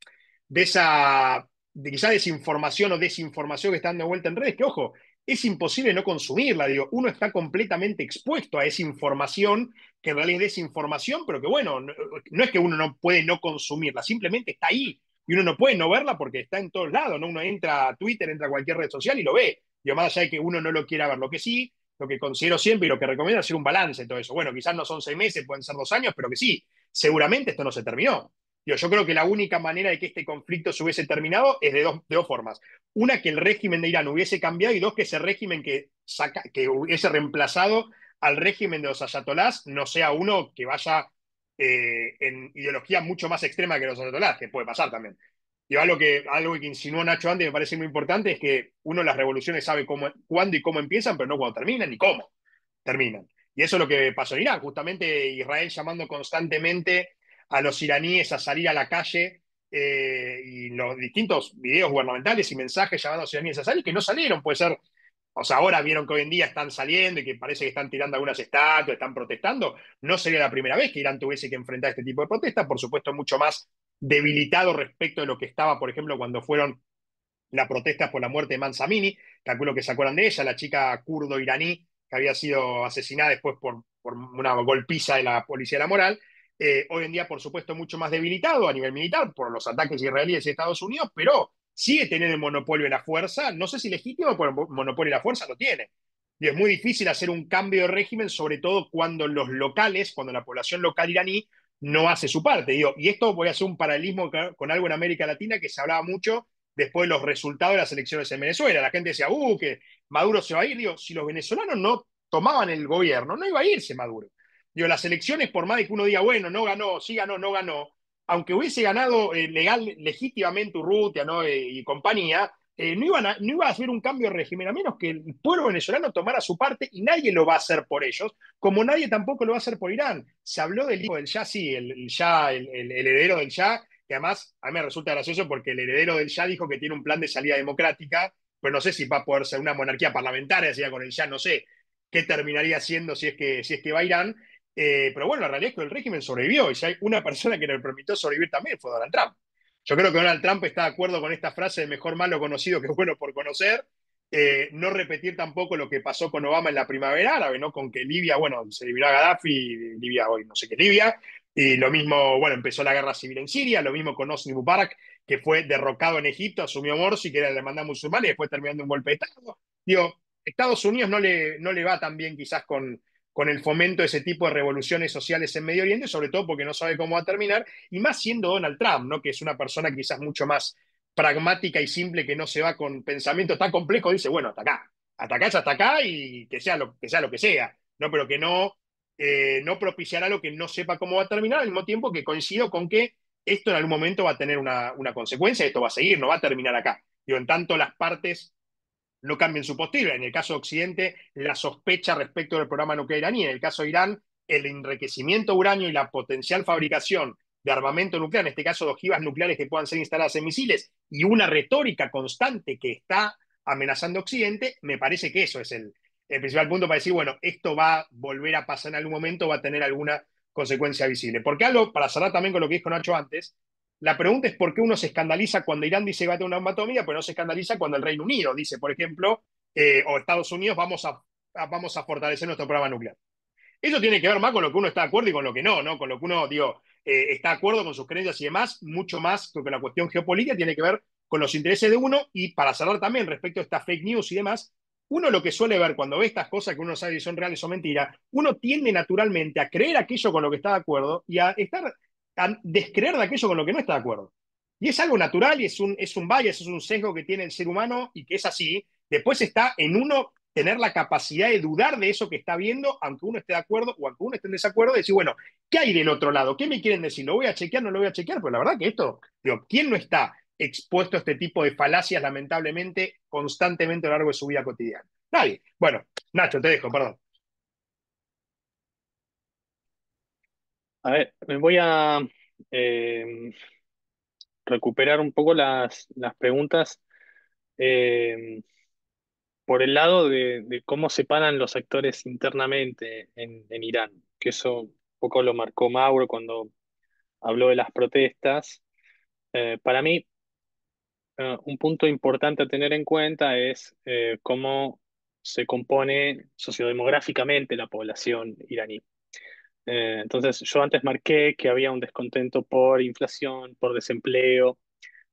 esa quizás desinformación o desinformación que está dando vuelta en redes, que ojo, es imposible no consumirla, digo, uno está completamente expuesto a esa información, que en realidad es desinformación, pero que bueno, no es que uno no puede no consumirla, simplemente está ahí, y uno no puede no verla porque está en todos lados, ¿no? Uno entra a Twitter, entra a cualquier red social y lo ve, digo, más allá de que uno no lo quiera ver, lo que sí, lo que considero siempre y lo que recomiendo es hacer un balance de todo eso. Bueno, quizás no son 6 meses, pueden ser 2 años, pero que sí, seguramente esto no se terminó. Yo creo que la única manera de que este conflicto se hubiese terminado es de dos formas. Una, que el régimen de Irán hubiese cambiado, y dos, que ese régimen que hubiese reemplazado al régimen de los ayatolás no sea uno que vaya en ideología mucho más extrema que los ayatolás, que puede pasar también. Y algo que insinuó Nacho antes me parece muy importante es que uno las revoluciones sabe cuándo y cómo empiezan, pero no cuándo terminan ni cómo terminan. Y eso es lo que pasó en Irán. Justamente Israel llamando constantemente a los iraníes a salir a la calle, y los distintos videos gubernamentales y mensajes llamando a los iraníes a salir, que no salieron. Puede ser, o sea, ahora vieron que hoy en día están saliendo y que parece que están tirando algunas estatuas, están protestando. No sería la primera vez que Irán tuviese que enfrentar este tipo de protestas, por supuesto mucho más debilitado respecto de lo que estaba, por ejemplo, cuando fueron las protestas por la muerte de Mansa Amini. Calculo que se acuerdan de ella, la chica kurdo-iraní que había sido asesinada después por una golpiza de la policía de la moral. Hoy en día, por supuesto, mucho más debilitado a nivel militar por los ataques israelíes y Estados Unidos, pero sigue teniendo el monopolio de la fuerza. No sé si legítimo, pero el monopolio de la fuerza lo tiene. Y es muy difícil hacer un cambio de régimen, sobre todo cuando los locales, cuando la población local iraní no hace su parte. Y esto voy a hacer un paralelismo con algo en América Latina que se hablaba mucho después de los resultados de las elecciones en Venezuela. La gente decía, que Maduro se va a ir. Digo, si los venezolanos no tomaban el gobierno, no iba a irse Maduro. Digo, las elecciones, por más de que uno diga, bueno, no ganó, sí ganó, no ganó, aunque hubiese ganado legítimamente Urrutia, ¿no? Y compañía, no iba a haber un cambio de régimen, a menos que el pueblo venezolano tomara su parte, y nadie lo va a hacer por ellos, como nadie tampoco lo va a hacer por Irán. Se habló del hijo del Shah, sí, el Shah, el heredero del Shah, que además a mí me resulta gracioso porque el heredero del Shah dijo que tiene un plan de salida democrática, pero no sé si va a poder ser una monarquía parlamentaria, decía con el Shah, no sé qué terminaría siendo si es que va a Irán. Pero bueno, la realidad es que el régimen sobrevivió, y si hay una persona que le permitió sobrevivir también fue Donald Trump. Yo creo que Donald Trump está de acuerdo con esta frase de mejor malo conocido que bueno por conocer. No repetir tampoco lo que pasó con Obama en la primavera árabe, ¿no? Con que Libia, bueno, se liberó a Gaddafi, Libia hoy no sé qué Libia, y lo mismo, bueno, empezó la guerra civil en Siria, lo mismo con Hosni Mubarak, que fue derrocado en Egipto, asumió Morsi, que era la hermandad musulmana, y después terminando un golpe de Estado. Digo, Estados Unidos no le va tan bien quizás con el fomento de ese tipo de revoluciones sociales en Medio Oriente, sobre todo porque no sabe cómo va a terminar, y más siendo Donald Trump, ¿no? Que es una persona quizás mucho más pragmática y simple que no se va con pensamientos tan complejos, dice, bueno, hasta acá es hasta acá y que sea lo que sea, ¿no? Pero que no propiciará lo que no sepa cómo va a terminar, al mismo tiempo que coincido con que esto en algún momento va a tener una consecuencia, esto va a seguir, no va a terminar acá. Digo, en tanto las partes no cambien su postura. En el caso de Occidente, la sospecha respecto del programa nuclear iraní. En el caso de Irán, el enriquecimiento de uranio y la potencial fabricación de armamento nuclear, en este caso de ojivas nucleares que puedan ser instaladas en misiles, y una retórica constante que está amenazando a Occidente, me parece que eso es el principal punto para decir, bueno, esto va a volver a pasar en algún momento, va a tener alguna consecuencia visible. Porque algo, para cerrar también con lo que dijo Nacho antes, la pregunta es por qué uno se escandaliza cuando Irán dice que va a tener una bomba atómica, pero no se escandaliza cuando el Reino Unido dice, por ejemplo, o Estados Unidos, vamos a fortalecer nuestro programa nuclear. Eso tiene que ver más con lo que uno está de acuerdo y con lo que no, ¿no? Con lo que uno, digo, está de acuerdo con sus creencias y demás, mucho más que con la cuestión geopolítica, tiene que ver con los intereses de uno. Y para cerrar también respecto a estas fake news y demás, uno lo que suele ver cuando ve estas cosas que uno sabe si son reales o mentiras, uno tiende naturalmente a creer aquello con lo que está de acuerdo y a descreer de aquello con lo que no está de acuerdo. Y es algo natural y es un bias, es un sesgo que tiene el ser humano y que es así. Después está en uno tener la capacidad de dudar de eso que está viendo, aunque uno esté de acuerdo o aunque uno esté en desacuerdo, de decir, bueno, ¿qué hay del otro lado? ¿Qué me quieren decir? ¿Lo voy a chequear? ¿No lo voy a chequear? Pues la verdad que esto, digo, ¿quién no está expuesto a este tipo de falacias, lamentablemente, constantemente a lo largo de su vida cotidiana? Nadie. Bueno, Nacho, te dejo, perdón. A ver, me voy a eh, recuperar un poco las preguntas eh, por el lado de cómo separan los actores internamente en Irán, que eso un poco lo marcó Mauro cuando habló de las protestas. Para mí, un punto importante a tener en cuenta es cómo se compone sociodemográficamente la población iraní. Entonces, yo antes marqué que había un descontento por inflación, por desempleo.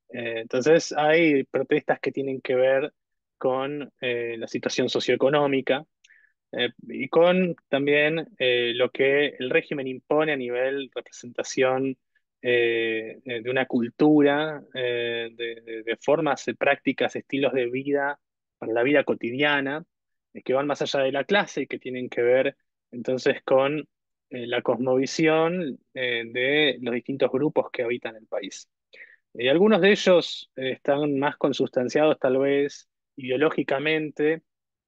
Entonces, hay protestas que tienen que ver con la situación socioeconómica y con también lo que el régimen impone a nivel representación de una cultura, de formas, de prácticas, estilos de vida para la vida cotidiana, que van más allá de la clase y que tienen que ver entonces con la cosmovisión de los distintos grupos que habitan el país. Y algunos de ellos están más consustanciados tal vez ideológicamente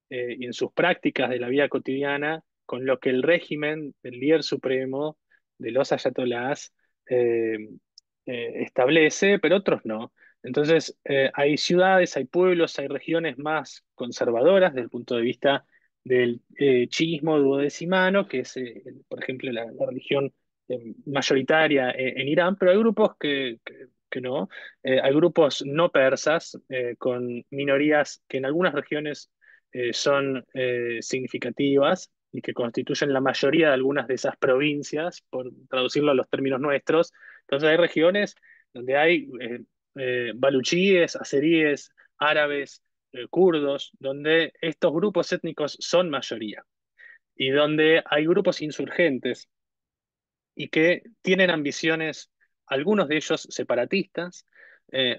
y en sus prácticas de la vida cotidiana con lo que el régimen, el líder supremo de los ayatolás eh, establece, pero otros no. Entonces, hay ciudades, hay pueblos, hay regiones más conservadoras desde el punto de vista del chiismo duodecimano, que es, por ejemplo, la religión mayoritaria en Irán, pero hay grupos que no. Hay grupos no persas con minorías que en algunas regiones son significativas y que constituyen la mayoría de algunas de esas provincias, por traducirlo a los términos nuestros. Entonces hay regiones donde hay baluchíes, azeríes, árabes, kurdos, donde estos grupos étnicos son mayoría y donde hay grupos insurgentes y que tienen ambiciones, algunos de ellos separatistas,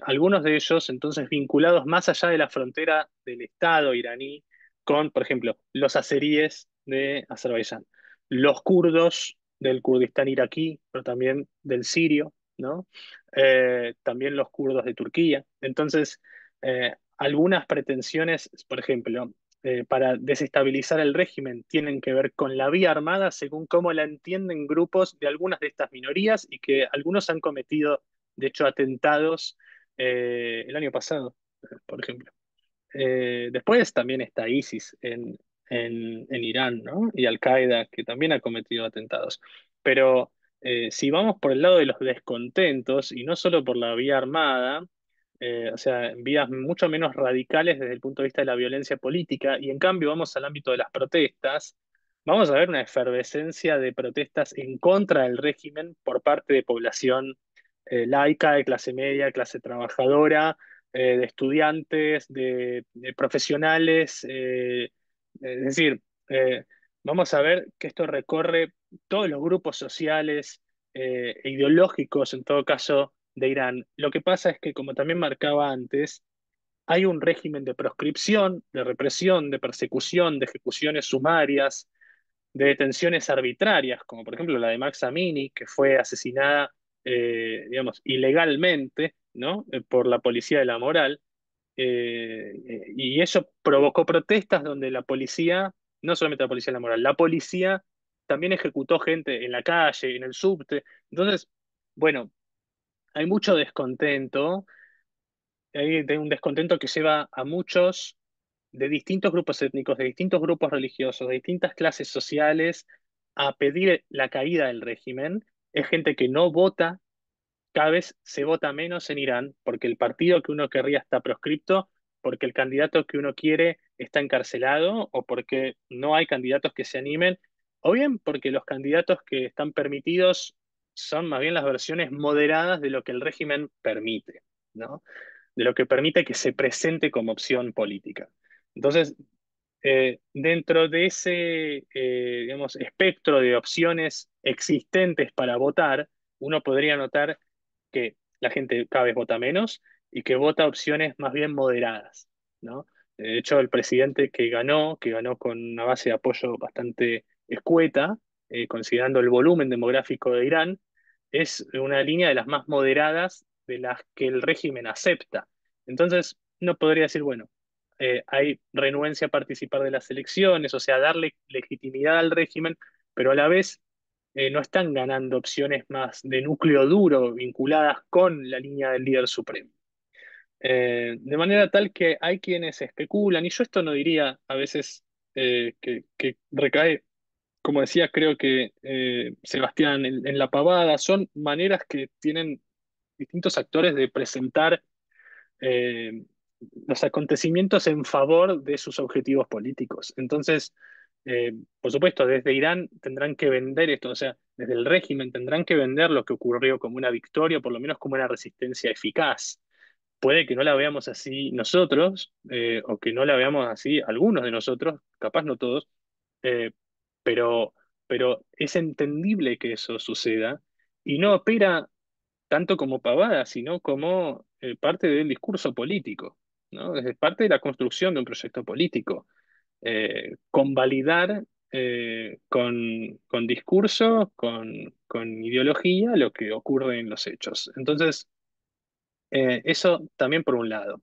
algunos de ellos entonces vinculados más allá de la frontera del Estado iraní con, por ejemplo, los azeríes de Azerbaiyán, los kurdos del Kurdistán iraquí, pero también del sirio, ¿no? También los kurdos de Turquía. Entonces, algunas pretensiones, por ejemplo, para desestabilizar el régimen tienen que ver con la vía armada según cómo la entienden grupos de algunas de estas minorías y que algunos han cometido, de hecho, atentados el año pasado, por ejemplo. Después también está ISIS en Irán, ¿no? Y Al-Qaeda, que también ha cometido atentados. Pero si vamos por el lado de los descontentos, y no solo por la vía armada, o sea, en vías mucho menos radicales desde el punto de vista de la violencia política, y en cambio vamos al ámbito de las protestas, vamos a ver una efervescencia de protestas en contra del régimen por parte de población laica, de clase media, clase trabajadora, de estudiantes, de profesionales, es decir, eh, vamos a ver que esto recorre todos los grupos sociales e ideológicos, en todo caso, de Irán. Lo que pasa es que, como también marcaba antes, hay un régimen de proscripción, de represión, de persecución, de ejecuciones sumarias, de detenciones arbitrarias, como por ejemplo la de Max Amini, que fue asesinada, digamos, ilegalmente, ¿no? Por la policía de la moral. Y eso provocó protestas donde la policía, no solamente la policía de la moral, la policía también ejecutó gente en la calle, en el subte. Entonces, bueno, hay mucho descontento, hay un descontento que lleva a muchos de distintos grupos étnicos, de distintos grupos religiosos, de distintas clases sociales, a pedir la caída del régimen. Es gente que no vota, cada vez se vota menos en Irán porque el partido que uno querría está proscripto, porque el candidato que uno quiere está encarcelado o porque no hay candidatos que se animen, o bien porque los candidatos que están permitidos son más bien las versiones moderadas de lo que el régimen permite, ¿no? De lo que permite que se presente como opción política. Entonces, dentro de ese, digamos, espectro de opciones existentes para votar, uno podría notar que la gente cada vez vota menos y que vota opciones más bien moderadas, ¿no? De hecho, el presidente que ganó con una base de apoyo bastante escueta, considerando el volumen demográfico de Irán, es una línea de las más moderadas de las que el régimen acepta. Entonces, no podría decir, bueno, hay renuencia a participar de las elecciones, o sea, darle legitimidad al régimen, pero a la vez no están ganando opciones más de núcleo duro vinculadas con la línea del líder supremo. De manera tal que hay quienes especulan, y yo esto no diría a veces que recae, como decía, creo que Sebastián, en la pavada, son maneras que tienen distintos actores de presentar eh, los acontecimientos en favor de sus objetivos políticos. Entonces, por supuesto, desde Irán tendrán que vender esto, o sea, desde el régimen tendrán que vender lo que ocurrió como una victoria, o por lo menos como una resistencia eficaz. Puede que no la veamos así nosotros, o que no la veamos así algunos de nosotros, capaz no todos, eh, pero, pero es entendible que eso suceda y no opera tanto como pavada, sino como parte del discurso político, ¿no? Es parte de la construcción de un proyecto político. Convalidar con discurso, con ideología, lo que ocurre en los hechos. Entonces, eso también por un lado.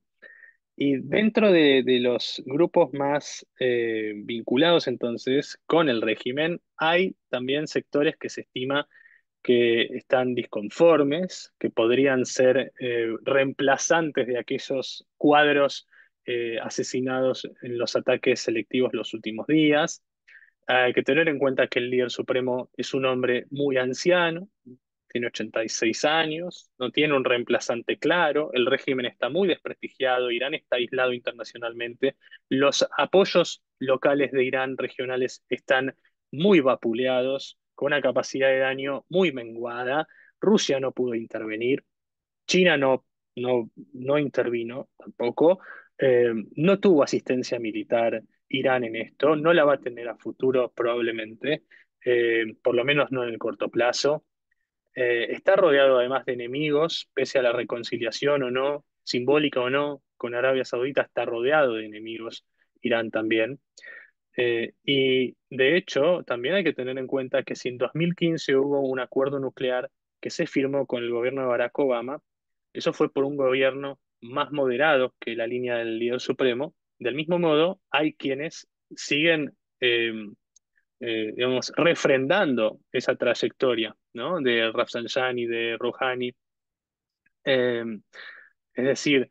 Y dentro de los grupos más vinculados entonces con el régimen, hay también sectores que se estima que están disconformes, que podrían ser reemplazantes de aquellos cuadros asesinados en los ataques selectivos los últimos días. Hay que tener en cuenta que el líder supremo es un hombre muy anciano, tiene 86 años, no tiene un reemplazante claro, el régimen está muy desprestigiado, Irán está aislado internacionalmente, los apoyos locales de Irán regionales están muy vapuleados, con una capacidad de daño muy menguada, Rusia no pudo intervenir, China no intervino tampoco, no tuvo asistencia militar Irán en esto, no la va a tener a futuro probablemente, por lo menos no en el corto plazo. Está rodeado además de enemigos, pese a la reconciliación o no, simbólica o no, con Arabia Saudita está rodeado de enemigos, Irán también. Y de hecho, también hay que tener en cuenta que si en 2015 hubo un acuerdo nuclear que se firmó con el gobierno de Barack Obama, eso fue por un gobierno más moderado que la línea del líder supremo. Del mismo modo, hay quienes siguen digamos, refrendando esa trayectoria, ¿no? De Rafsanjani, de Rouhani. Eh, es decir,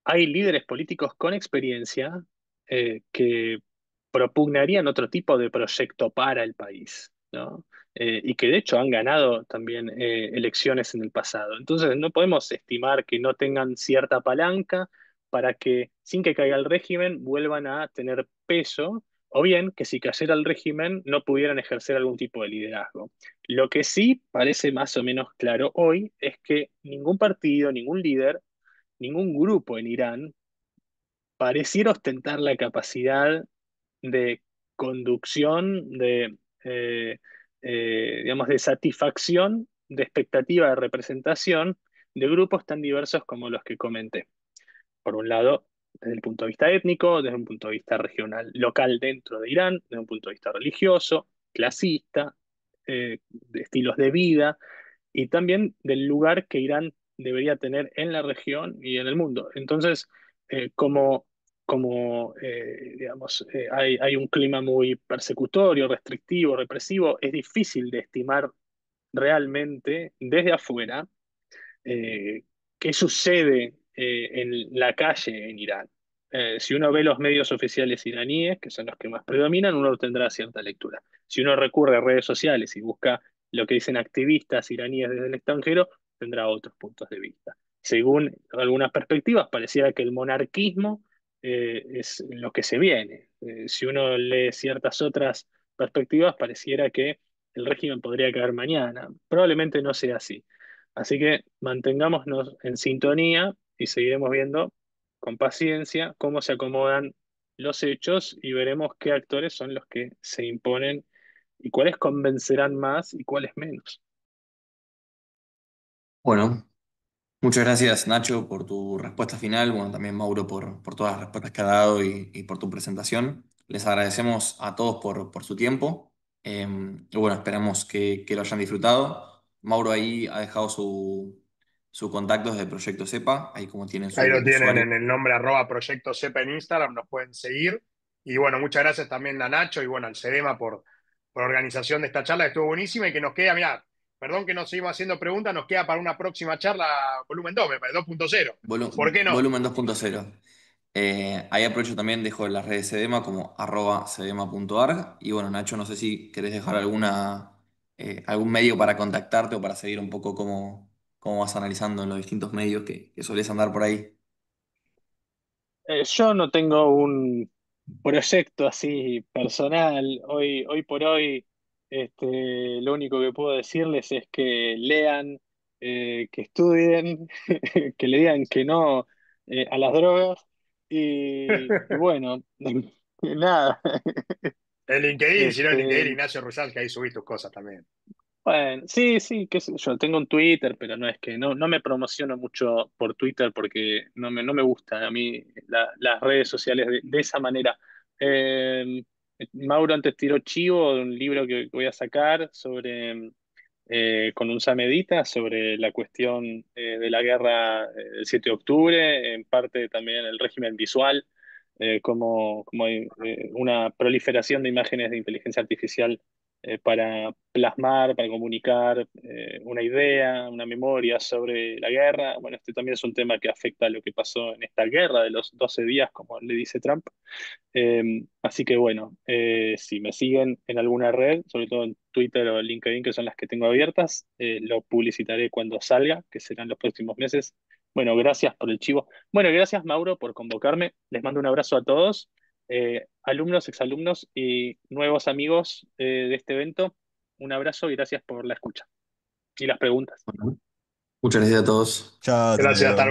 hay líderes políticos con experiencia que propugnarían otro tipo de proyecto para el país, ¿no? Y que de hecho han ganado también elecciones en el pasado. Entonces no podemos estimar que no tengan cierta palanca para que, sin que caiga el régimen, vuelvan a tener peso, o bien que si cayera el régimen no pudieran ejercer algún tipo de liderazgo. Lo que sí parece más o menos claro hoy es que ningún partido, ningún líder, ningún grupo en Irán pareciera ostentar la capacidad de conducción, digamos, de satisfacción de expectativa de representación de grupos tan diversos como los que comenté. Por un lado, desde el punto de vista étnico, desde un punto de vista regional, local dentro de Irán, desde un punto de vista religioso, clasista, de estilos de vida y también del lugar que Irán debería tener en la región y en el mundo. Entonces, digamos, hay un clima muy persecutorio, restrictivo, represivo, es difícil de estimar realmente desde afuera qué sucede en la calle en Irán. Si uno ve los medios oficiales iraníes, que son los que más predominan, uno tendrá cierta lectura. Si uno recurre a redes sociales y busca lo que dicen activistas iraníes desde el extranjero, tendrá otros puntos de vista. Según algunas perspectivas, pareciera que el monarquismo es lo que se viene. Si uno lee ciertas otras perspectivas, pareciera que el régimen podría caer mañana. Probablemente no sea así. Así que mantengámonos en sintonía y seguiremos viendo con paciencia cómo se acomodan los hechos y veremos qué actores son los que se imponen y cuáles convencerán más y cuáles menos. Bueno, muchas gracias Nacho por tu respuesta final, bueno, también Mauro por todas las respuestas que ha dado y por tu presentación. Les agradecemos a todos por su tiempo y bueno, esperamos que lo hayan disfrutado. Mauro ahí ha dejado su contacto desde Proyecto Cepa, ahí como tienen Ahí su lo tienen usuario. en el nombre @Proyecto Cepa en Instagram, nos pueden seguir. Y bueno, muchas gracias también a Nacho y bueno, al CEDEMA por organización de esta charla, que estuvo buenísima y que nos queda, mirá, perdón que nos seguimos haciendo preguntas, nos queda para una próxima charla, volumen 2, me parece, 2.0. ¿Por qué no? Volumen 2.0. Ahí aprovecho también, dejo las redes Sedema como @sedema.arg. Y bueno, Nacho, no sé si querés dejar algún medio para contactarte o para seguir un poco cómo vas analizando en los distintos medios que solés andar por ahí. Yo no tengo un proyecto así personal. Hoy por hoy, lo único que puedo decirles es que lean, que estudien, que le digan que no a las drogas y bueno, nada. El LinkedIn, si no, el Este, LinkedIn, Ignacio Ruzal, que ahí subís tus cosas también. Bueno, sí, sí, qué sé yo, tengo un Twitter, pero no es que no me promociono mucho por Twitter porque no me gustan a mí las redes sociales de esa manera. Eh, Mauro antes tiró chivo de un libro que voy a sacar con un samedita sobre la cuestión de la guerra del 7 de octubre, en parte también el régimen visual, como hay una proliferación de imágenes de inteligencia artificial para comunicar una idea, una memoria sobre la guerra. Bueno, este también es un tema que afecta a lo que pasó en esta guerra de los 12 días, como le dice Trump. Así que bueno, si me siguen en alguna red, sobre todo en Twitter o LinkedIn, que son las que tengo abiertas, lo publicitaré cuando salga, que serán los próximos meses. Bueno, gracias por el chivo. Bueno, gracias Mauro por convocarme. Les mando un abrazo a todos, alumnos, exalumnos y nuevos amigos de este evento. Un abrazo y gracias por la escucha y las preguntas. Bueno, muchas gracias a todos. Chao, hasta Gracias, hasta luego. luego.